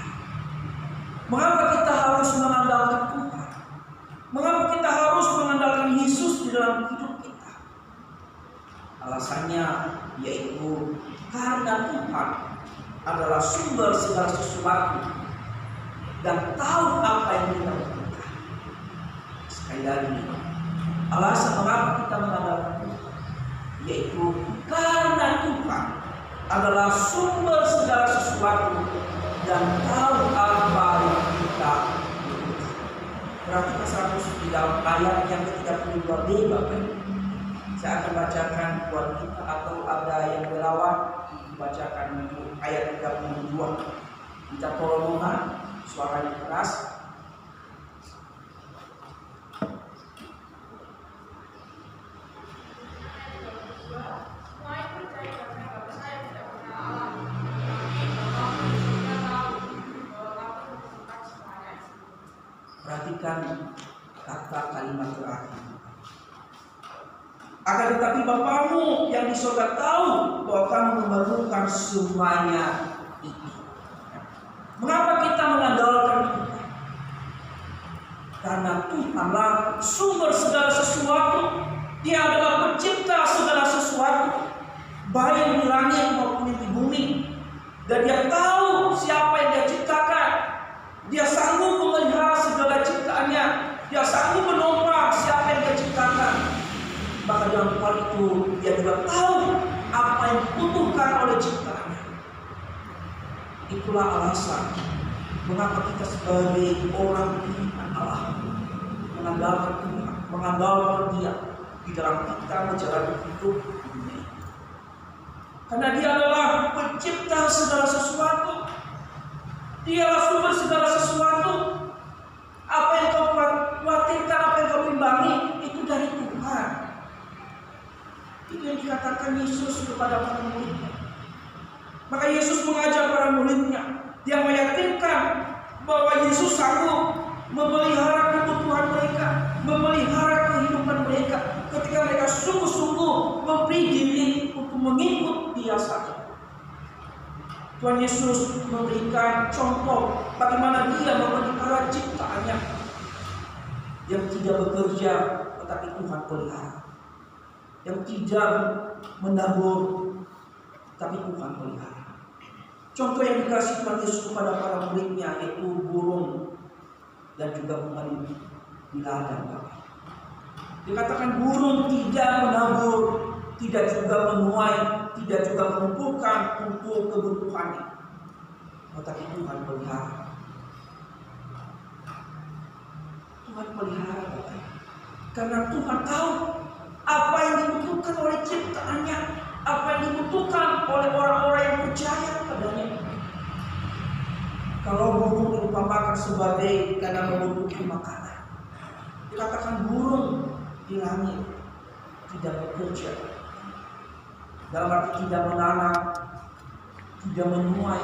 Mengapa kita harus mengandalkan Tuhan? Mengapa kita harus mengandalkan Yesus di dalam hidup kita? Alasannya yaitu karena Tuhan adalah sumber segala sesuatu dan tahu apa yang kita butuhkan. Sekali lagi, alasan mengapa kita mengandalkan Tuhan yaitu karena Tuhan adalah sumber segala sesuatu dan tahu apa yang kita butuhkan. Perhatikan di dalam ayat yang ke-32b, Bapak Ibu. Saya akan bacakan buat kita, atau ada yang berlawan bacakan ayat 32. Kita tolong mohon suaranya keras. Perhatikan kata kalimat terakhir. Akan tetapi Bapamu yang di surga tahu bahwa kamu memerlukan semuanya itu. Mengapa kita mengandalkan Tuhan? Karena Tuhanlah sumber segala sesuatu. Dia adalah pencipta segala sesuatu, baik di langit maupun di bumi. Dan Dia tahu siapa yang Dia ciptakan. Dia sanggup memelihara segala ciptaannya. Dia sanggup menopang siapa yang Dia ciptakan. Maka dalam hal itu Dia juga tahu apa yang dibutuhkan oleh ciptaannya. Itulah alasan mengapa kita sebagai orang beriman Allah mengandalkan Tuhan, mengandalkan Dia di dalam kita menjalani hidup dunia. Karena Dia adalah pencipta segala sesuatu. Dialah sumber segala sesuatu. Apa yang kau khawatirkan, apa yang kau imbangi, itu dari Tuhan. Itu yang dikatakan Yesus kepada para muridnya. Maka Yesus mengajak para muridnya. Dia meyakinkan bahwa Yesus sanggup memelihara kebutuhan mereka, memelihara kehidupan mereka, ketika mereka sungguh-sungguh memberi diri untuk mengikut Dia saja. Tuhan Yesus memberikan contoh bagaimana Dia memelihara ciptaannya yang tidak bekerja tetapi Tuhan pelihara, yang tidak menabur tapi Tuhan pelihara. Contoh yang dikasih Tuhan Yesus kepada para muridnya yaitu burung dan juga bunga di ladang. Dikatakan burung tidak menabur, tidak juga menuai, tidak juga mengumpulkan untuk kebutuhannya, tetapi Tuhan pelihara. Tuhan pelihara, karena Tuhan tahu apa yang dibutuhkan oleh ciptaannya, apa yang dibutuhkan oleh orang-orang yang percaya kepadanya. Kalau burung diumpamakan sebagai karena membutuhkan makanan, dikatakan burung di langit tidak bekerja, dalam arti tidak menanam, tidak menuai,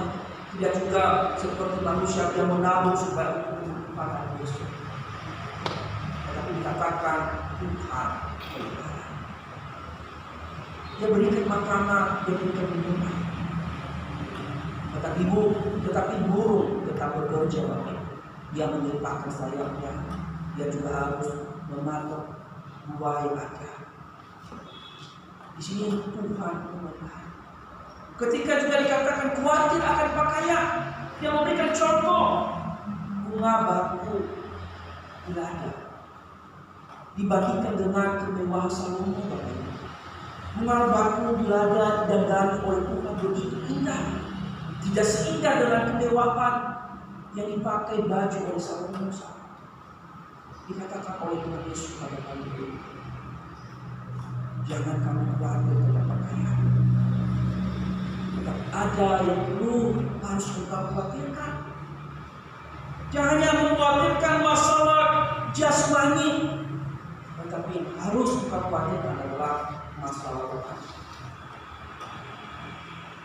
tidak juga seperti manusia yang menabur supaya kebutuhan besok. Tetapi dikatakan Tuhan pelihara. Dia berikan makanan, Dia berikan minuman. Tetapi burung tetap bekerja. Dia melimpahkan sayapnya. Dia juga harus mematok buah yang ada. Di sini Tuhan memelihara. Ketika juga dikatakan khawatir akan pakaian, Dia memberikan contoh bunga batu di ladang dibandingkan dengan kemewahan Salomo. Bunga batu di ladang dan oleh Tuhan begitu indah. Tidak seindah dengan kemewahan yang dipakai baju oleh Salomo. Dikatakan oleh Tuhan Yesus pada kali ini, jangan kamu khawatir tentang pakaian. Tetapi ada yang perlu harus engkau khawatirkan. Jangan hanya mengkhawatirkan masalah jasmani, tetapi harus engkau khawatirkan adalah masalah rohani.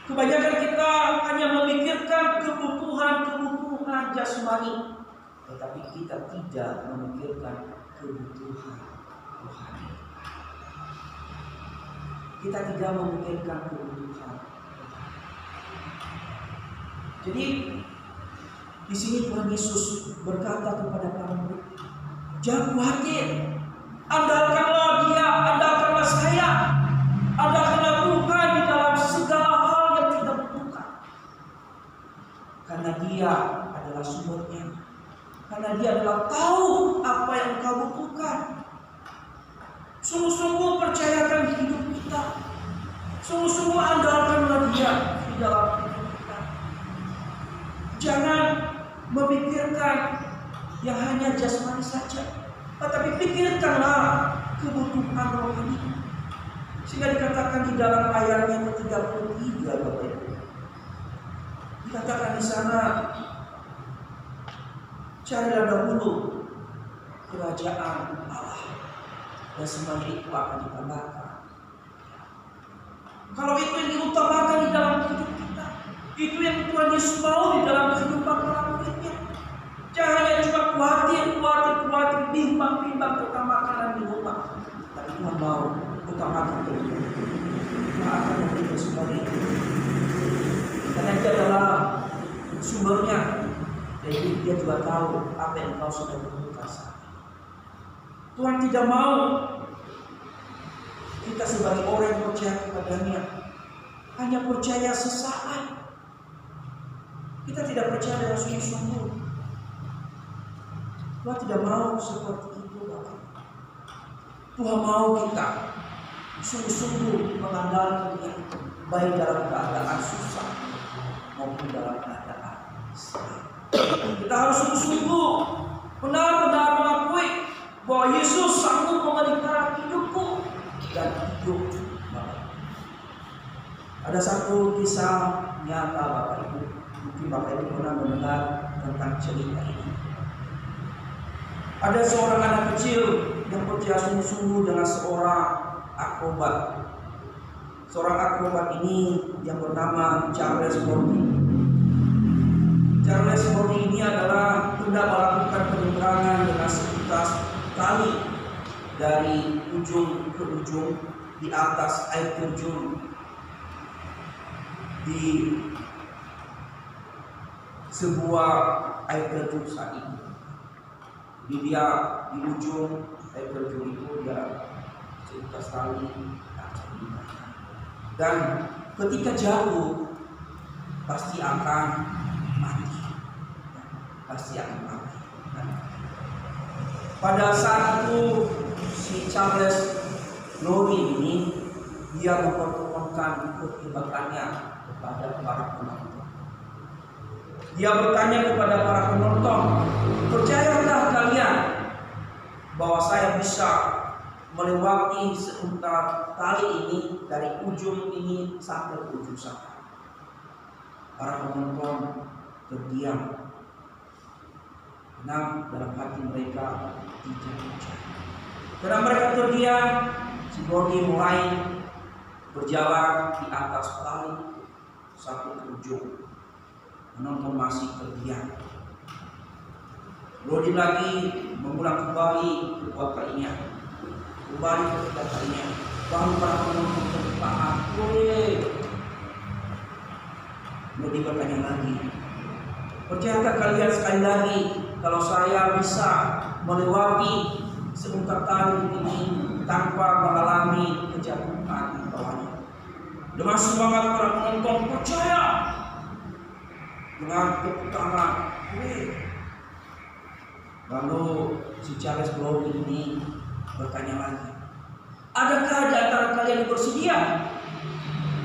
Kebanyakan kita hanya memikirkan kebutuhan jasmani, tetapi kita tidak memikirkan kebutuhan rohani. Kita tidak memikirkan kebutuhan rohani. Jadi di sini Tuhan Yesus berkata kepada para murid, jangan khawatir, andalkanlah Dia, andalkanlah saya, andalkanlah Tuhan di dalam segala hal yang kita butuhkan. Karena Dia adalah sumbernya. Karena Dia adalah tahu apa yang engkau butuhkan. Sungguh-sungguh percayakan hidup kita. Sungguh-sungguh andalkanlah Dia di dalam hidup kita. Jangan memikirkan yang hanya jasmani saja, tetapi pikirkanlah kebutuhan rohani. Sehingga dikatakan di dalam ayatnya ke-33, Bapak Ibu. Dikatakan di sana, carilah dahulu kerajaan Allah dan semuanya itu akan ditambahkan. Kalau itu yang diutamakan di dalam hidup kita, itu yang Tuhan Yesus mau di dalam kehidupan para muridnya. Jangan hanya cuma khawatir, bimbang tentang makanan di rumah, tapi Tuhan mau utamakan itu. Tuhan akan memberikan semua itu. Karena Dia adalah sumbernya. Jadi Dia juga tahu apa yang kau sudah butuhkan. Tuhan tidak mau kita sebagai orang yang percaya kepadanya hanya percaya sesaat. Kita tidak percaya dengan sungguh-sungguh. Tuhan tidak mau seperti itu, Bapak. Tuhan mau kita sungguh-sungguh mengandalkan Dia, baik dalam keadaan susah maupun dalam keadaan senang. Kita harus sungguh-sungguh benar-benar mengakui bahwa Yesus sanggup memelihara hidupku dan hidup Bapak. Ada satu kisah nyata Bapak Ibu, mungkin Bapak Ibu pernah mendengar tentang cerita ini. Ada seorang anak kecil yang percaya sungguh-sungguh dengan seorang akrobat. Seorang akrobat ini yang bernama Charles Bordy. Charles Bordy ini adalah hendak melakukan penyeberangan dengan sekitar tali dari ujung ke ujung di atas air terjun di sebuah air terjun saat ini. Jadi dia di ujung air terjun itu dia sekitar tali dan ketika jatuh pasti akan mati. Pada saat itu si Charles Bordy ini dia mempertontonkan kehebatannya kepada para penonton. Dia bertanya kepada para penonton, percayalah kalian bahwa saya bisa melewati seuntar tali ini dari ujung ini sampai ujung sana. Para penonton terdiam. Karena dalam hati mereka tidak percaya. Karena mereka terdiam, si Bordy mulai berjalan di atas tali sampai ke ujung. Penonton masih terdiam. Bordy lagi mengulang kembali kedua kalinya. Kembali ketiga kalinya. Baru para penonton terpaham. Bordy bertanya lagi, percayakah kalian sekali lagi kalau saya bisa melewati seuntar tali ini tanpa mengalami kejatuhan di bawahnya? Dengan semangat para penonton percaya. Dengan tepuk tangan. Lalu si Charles Bordy ini bertanya lagi, adakah di antara kalian yang bersedia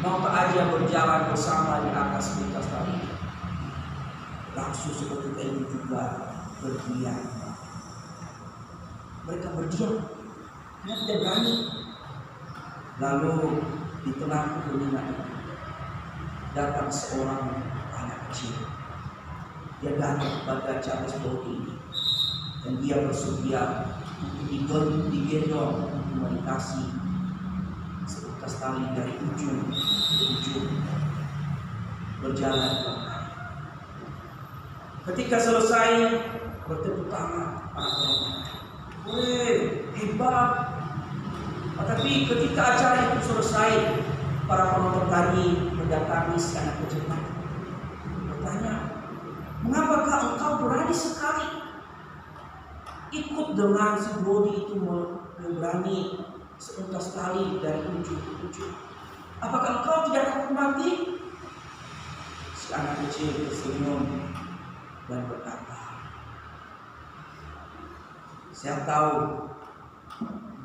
maukah aja berjalan bersama di atas lintas tali? Langsung seperti itu juga berdiam. Mereka berdiam karena tidak berani. Lalu di tengah keheningan datang seorang anak kecil. Dia datang kepada Charles Bordy ini dan dia bersedia untuk digendong untuk melintasi seutas tali dari ujung ke ujung berjalan. Ketika selesai bertepuk tangan para penonton, hebat. Tetapi ketika acara itu selesai, para penonton tadi mendatangi si anak kecil tadi. Bertanya, mengapakah engkau berani sekali ikut dengan si Bordy itu memberani seuntas tali dari ujung ke ujung? Apakah engkau tidak takut mati? Si anak kecil tersenyum dan berkata, saya tahu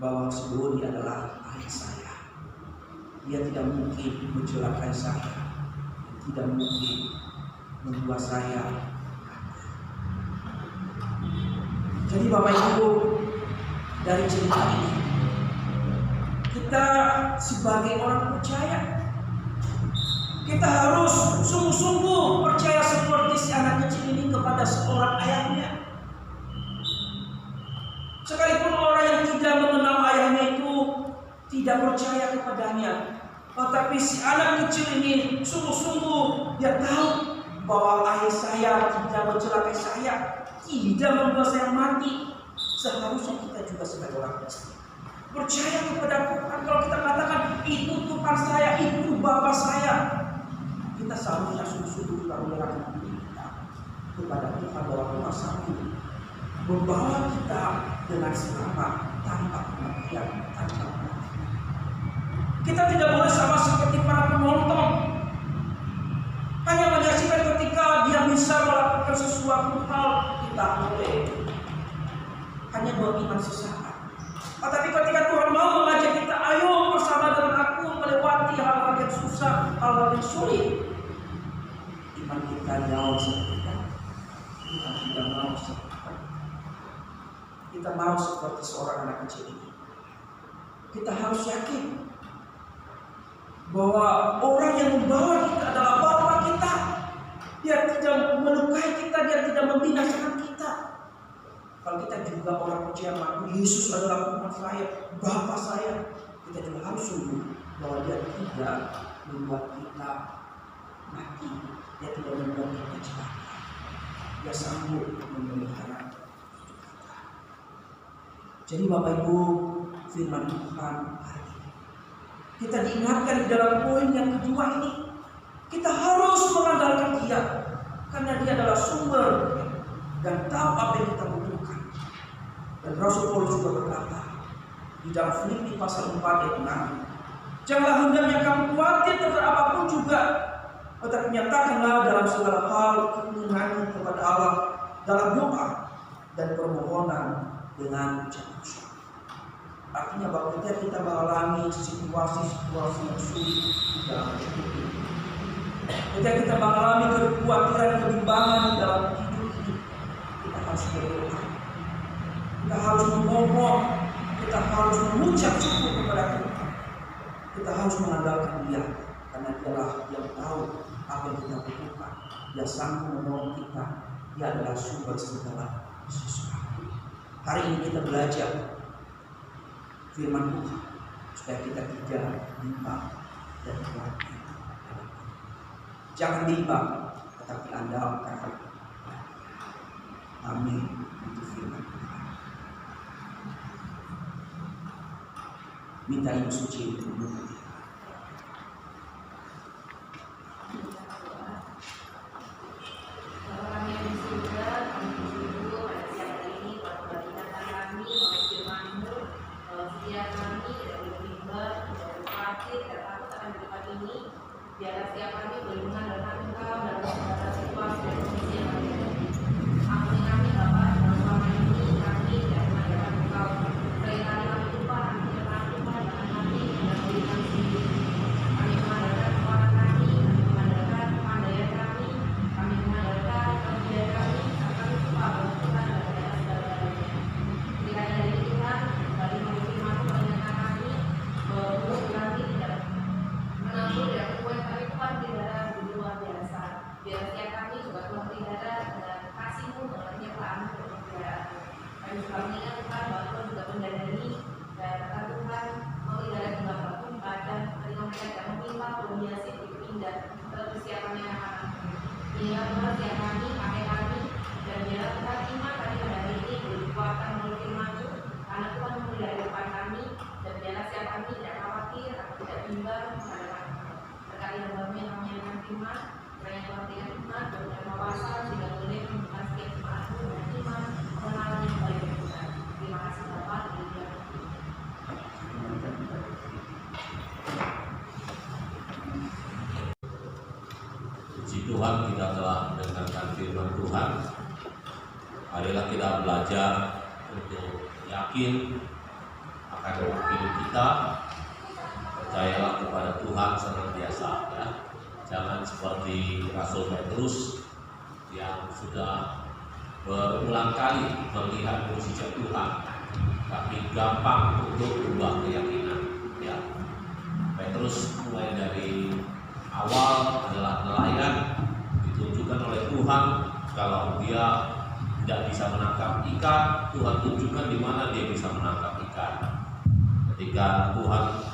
bahwa si Bordy adalah ayah saya. Dia tidak mungkin mencelakai saya, tidak mungkin membuat saya. Jadi Bapak Ibu, dari cerita ini kita sebagai orang percaya, kita harus sungguh-sungguh percaya seperti si anak kecil ini kepada seorang ayahnya. Sekalipun orang yang tidak mengenal ayahnya itu tidak percaya kepadanya, tetapi si anak kecil ini sungguh-sungguh dia tahu bahwa ayah saya tidak mencelakai saya, tidak membuat saya mati. Seharusnya kita juga sebagai orang Kristen percaya kepada Tuhan. Kalau kita katakan itu Tuhan saya, itu Bapa saya, kita seharusnya sungguh-sungguh kita menyerahkan diri kita kepada Tuhan bahwa Tuhan sanggup membawa kita dengan selamat tanpa kematian, tanpa mati. Kita tidak boleh sama seperti para penonton, hanya menyaksikan ketika dia bisa melakukan sesuatu hal. Kita boleh hanya beriman sesaat. Tetapi ketika Tuhan mau mengajak kita, ayo bersama dengan aku melewati hal-hal yang susah, hal-hal yang sulit, iman kita jauh seperti Tuhan tidak mau seperti kita mau seperti seorang anak kecil ini. Kita harus yakin bahwa orang yang membawa kita adalah Bapa kita. Dia tidak melukai kita, dia tidak membinasakan kita. Kalau kita juga orang percaya mengaku Yesus adalah Tuhan saya, Bapa saya, kita juga harus sungguh bahwa dia tidak membuat kita mati, dia tidak membuat kita celaka. Dia sanggup memelihara. Jadi Bapak Ibu, firman Tuhan hari ini kita diingatkan di dalam poin yang kedua ini, kita harus mengandalkan Dia karena Dia adalah sumber dan tahu apa yang kita butuhkan. Dan Rasul Paulus juga berkata di dalam Filipi pasal 4 ayat 6, janganlah hendaknya kamu khawatir terhadap apapun juga, tetapi nyatakanlah dalam segala hal keinginanmu kepada Allah dalam doa dan permohonan dengan ucapan syukur. Artinya bahwa kita mengalami situasi-situasi yang sulit di dalam hidup ini. Ketika kita mengalami kekhawatiran, kebimbangan di dalam hidup ini, kita harus berdoa. Kita harus memohon, kita harus mengucap syukur kepada Tuhan. Kita harus mengandalkan Dia karena Dialah yang tahu apa yang kita butuhkan. Dia sanggup menolong kita. Dia adalah sumber segala sesuatu. Hari ini kita belajar firman Tuhan supaya kita tidak bimbang dan khawatir. Jangan bimbang, tetapi andalkan. Amin. Itu firman Tuhan. Minta Ibu Suci untuk memberkati. Biarlah setiap kami berhubungan dengan Engkau dalam segala situasi dan kondisi yang kami hadapi. Ampuni kami Bapa, dalam selama ini kami tidak mengandalkan Engkau. Seringkali kami lupa, kami tidak lupa dengan kami dan berikan sendiri. Kami mengandalkan kekuatan kami mengandalkan kepandaian kami mengandalkan kelebihan kami, dan kami lupa bahwa Tuhan adalah di atas segala-galanya. Kiranya dari Tuhan kembali mengingatkan mengingatkan kami bahwa mulut kami tidak menabur dan Tuhan tidak begitu luar biasa. Biar setiap kami juga Tuhan tidak dengan kasih-Mu, dengan penyertaan-Mu dan pemeliharaan-Mu. Kami juga mengingat Tuhan bahwa Tuhan juga mendanani dan kata Tuhan memelihara jumlah batu badan ketika mereka tidak meminta belum biasa berpindah ke persiapannya anak-anakmu. Inilah Tuhan setiap kami, pakai kami dan biarlah Tuhan iman kami pada hari ini berkuatan melalui firman-Mu karena Tuhan memelihara depan kami dan biarlah setiap kami tidak khawatir atau tidak bimbang menghadapan kali yang kami yang firman, kiranya Tuhan berikan hikmat dan wawasan sehingga boleh menunjukkan setiap jemaat-Mu dengan iman pengenalan yang baik dari Tuhan. Terima kasih Bapa, di dalam Puji Tuhan, kita telah mendengarkan firman Tuhan. Marilah kita belajar untuk yakin akan hidup kita. Percayalah kepada Tuhan senantiasa, ya. Jangan seperti Rasul Petrus yang sudah berulang kali melihat mukjizat Tuhan, tapi gampang untuk berubah keyakinan. Ya. Petrus mulai dari awal adalah nelayan, ditunjukkan oleh Tuhan kalau dia tidak bisa menangkap ikan, Tuhan tunjukkan di mana dia bisa menangkap ikan.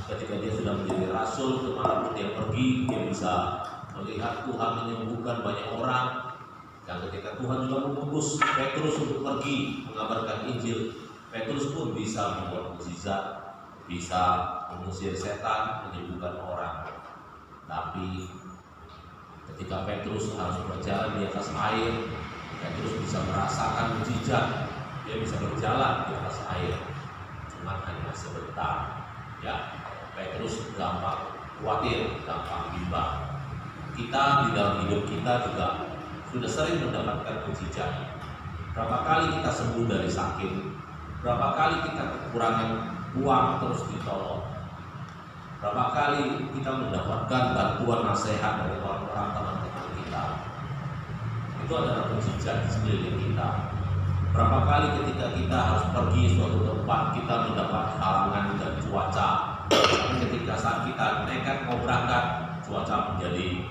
Ketika dia sudah menjadi rasul, kemanapun dia pergi, dia bisa melihat Tuhan menyembuhkan banyak orang. Dan ketika Tuhan juga mengutus Petrus untuk pergi mengabarkan Injil, Petrus pun bisa membuat mukjizat, bisa mengusir setan, menyembuhkan orang. Tapi ketika Petrus harus berjalan di atas air, Petrus bisa merasakan mukjizat, dia bisa berjalan di atas air. Cuma hanya sebentar, ya. Petrus gampang khawatir, gampang bimbang. Kita di dalam hidup kita juga sudah sering mendapatkan mukjizat. Berapa kali kita sembuh dari sakit, berapa kali kita kekurangan uang terus ditolong, berapa kali kita mendapatkan bantuan nasihat dari orang-orang teman-teman kita. Itu adalah mukjizat di sekeliling kita. Berapa kali ketika kita harus pergi suatu tempat, kita mendapat halangan dan cuaca ketika saat kita nekat mau berangkat, cuaca menjadi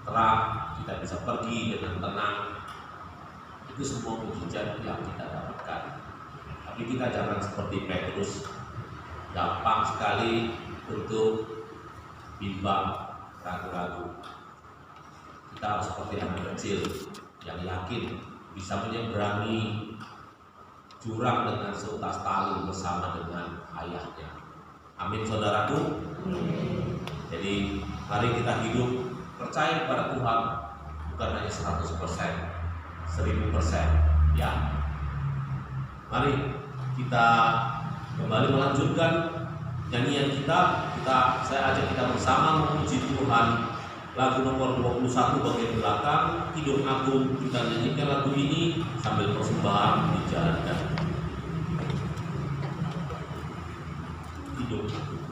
terang, kita bisa pergi dengan tenang. Itu semua mujizat yang kita dapatkan. Tapi kita jangan seperti Petrus, gampang sekali untuk bimbang, ragu-ragu. Kita harus seperti anak kecil yang yakin bisa menyeberangi jurang dengan seutas tali bersama dengan ayahnya. Amin, saudaraku. Jadi mari kita hidup percaya kepada Tuhan, bukan hanya 100%, 1000%, ya. Mari kita kembali melanjutkan nyanyian kita. Saya ajak kita bersama memuji Tuhan. Lagu nomor 21 bagian belakang, Hidup Agung. Kita nyanyikan lagu ini sambil persembahan dijalankan. Hidup Agung.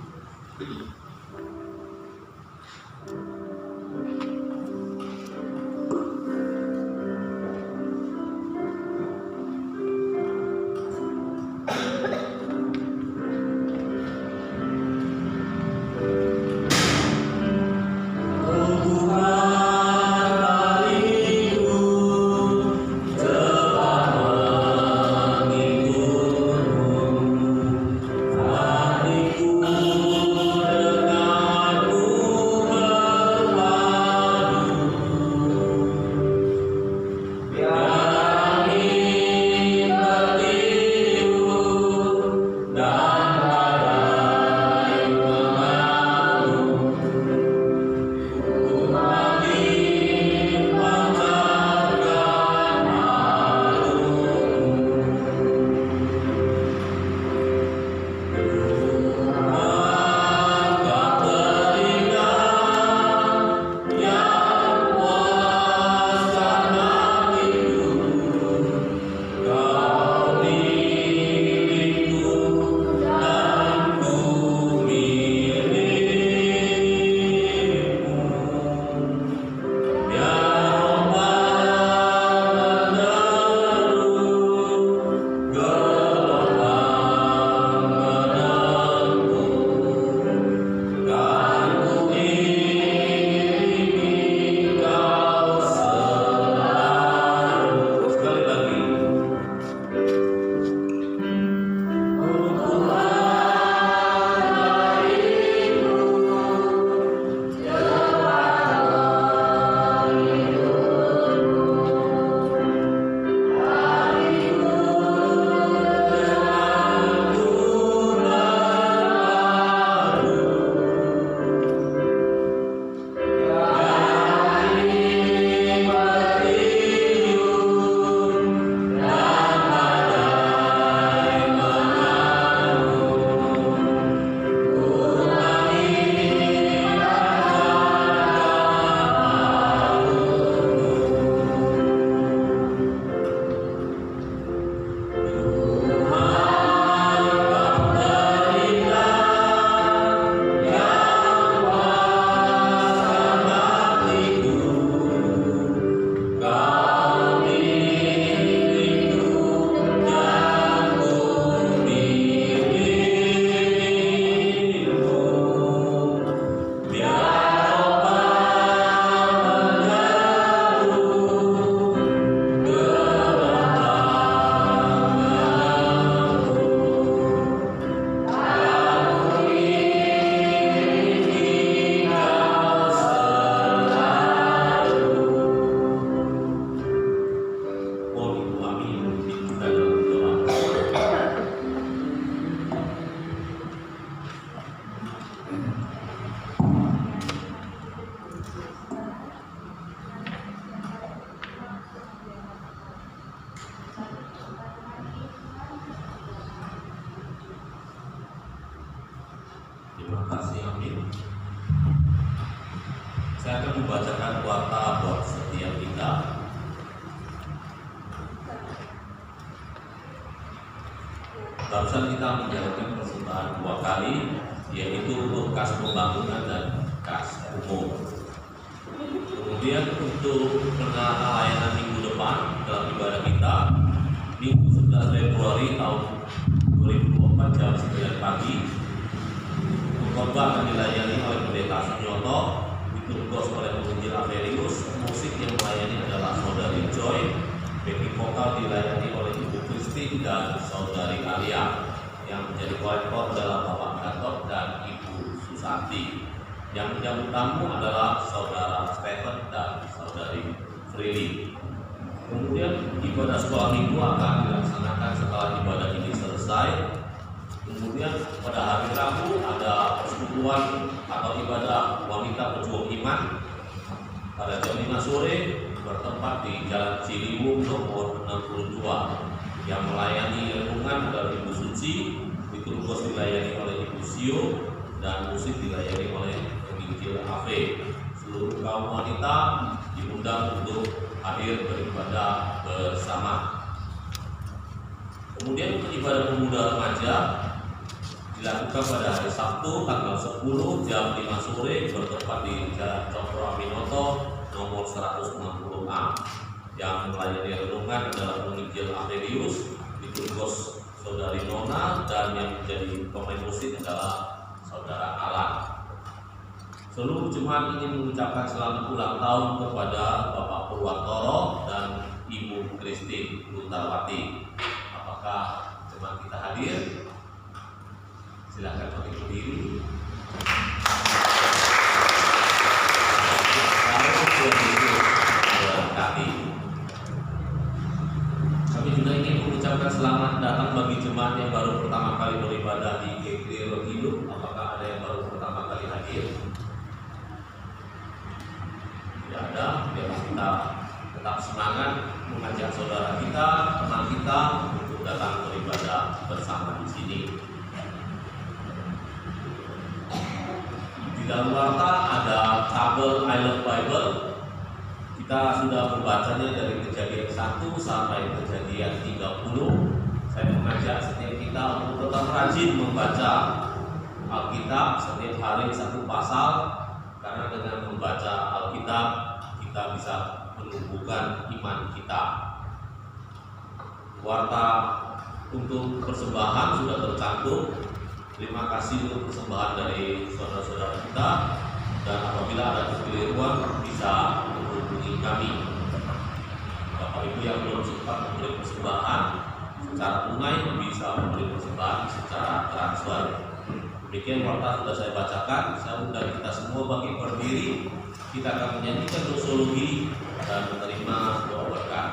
Terima kasih, amin. Saya akan membacakan warta buat setiap kita. Barusan kita menjalankan persembahan 2 kali, yaitu untuk kas pembangunan dan kas umum. Kemudian untuk penerapan layanan minggu depan dalam ibadah kita, Minggu 11 Februari tahun 2024 jam 9 pagi, khotbah dan Saudari Alia. Yang menjadi kolektor adalah Bapak Gatot dan Ibu Susanti. Yang menyambut tamu adalah Saudara Stephen dan Saudari Frili. Kemudian ibadah sekolah minggu akan dilaksanakan setelah ibadah ini selesai. Kemudian pada hari Rabu ada persekutuan atau ibadah wanita pejuang iman pada jam 5 sore bertempat di Jalan Ciliwung nomor 62. Yang melayani renungan adalah Ibu Suci, liturgos dilayani oleh Ibu Sio, dan musik dilayani oleh penginjil Ave. Seluruh kaum wanita diundang untuk hadir beribadah bersama. Kemudian untuk ibadah pemuda remaja dilakukan pada hari Sabtu tanggal 10 jam 5 sore bertempat di Jalan Cokro Aminoto nomor 160A. Yang melayani renungan adalah penginjil Avelius, liturgos Saudari Nona, dan yang menjadi pemain musik adalah Saudara Alan. Seluruh jemaat ingin mengucapkan selamat ulang tahun kepada Bapak Purwantoro dan Ibu Christine Lutarwati. Apakah jemaat kita hadir? Silakan bagi berdiri. Kami juga ingin mengucapkan selamat datang bagi jemaat yang baru pertama kali beribadah di GKI Rohidup. Apakah ada yang baru pertama kali hadir? Tidak ada. Biarlah kita tetap semangat mengajak saudara kita, teman kita untuk datang beribadah bersama di sini. Di dalam warta ada tabel I Love Bible. Kita sudah membacanya dari Kejadian 1 sampai Kejadian 30. Saya mengajak setiap kita untuk tetap rajin membaca Alkitab setiap hari satu pasal, karena dengan membaca Alkitab kita bisa menumbuhkan iman kita. Warta untuk persembahan sudah tercantum. Terima kasih untuk persembahan dari saudara-saudara kita, dan apabila ada kekeliruan bisa menghubungi kami. Bapak Ibu yang belum sempat memberi persembahan secara tunai bisa memberi persembahan secara transfer. Demikian warta sudah saya bacakan. Saya undang kita semua bagi berdiri. Kita akan menyanyikan doksologi dan menerima doa berkat.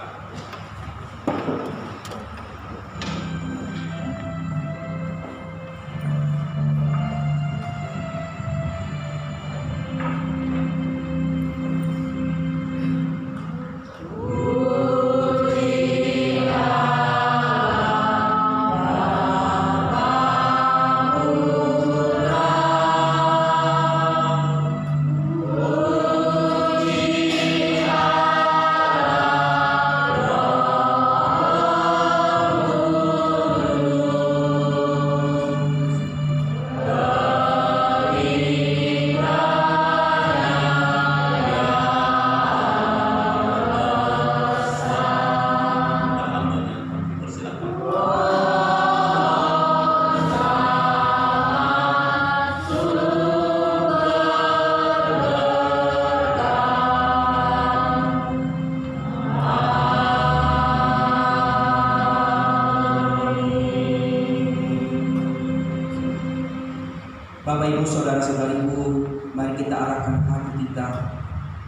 Bapak Ibu saudara-saudariku, mari kita arahkan hati kita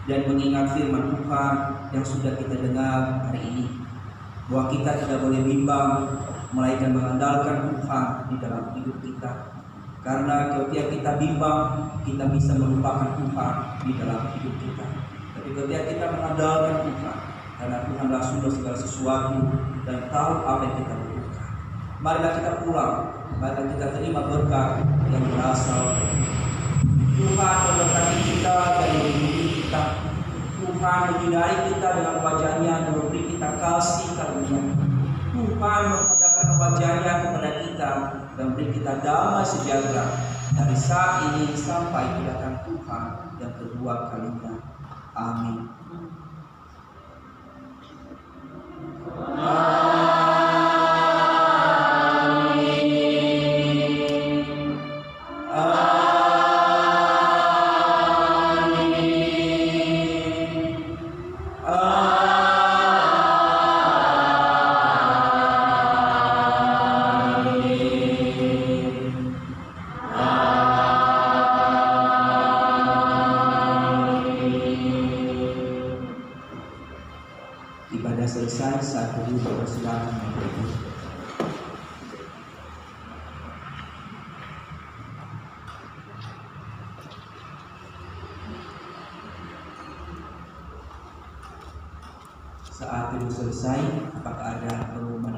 dan mengingat firman Tuhan yang sudah kita dengar hari ini, bahwa kita tidak boleh bimbang melainkan mengandalkan Tuhan di dalam hidup kita. Karena ketika kita bimbang, kita bisa melupakan Tuhan di dalam hidup kita. Tapi ketika kita mengandalkan Tuhan, karena Tuhanlah sudah segala sesuatu dan tahu apa yang kita butuhkan. Marilah kita pulang, marilah kita terima berkat yang berasal dari Tuhan. Memberkati kita dan melindungi kita. Tuhan menyinari kita dengan wajah-Nya dan memberi kita kasih karunia. Tuhan menghadapkan wajah-Nya kepada kita dan memberi kita damai sejahtera dari saat ini sampai kedatangan Tuhan yang kedua kalinya. Amin. Saat itu selesai, apakah ada pengumuman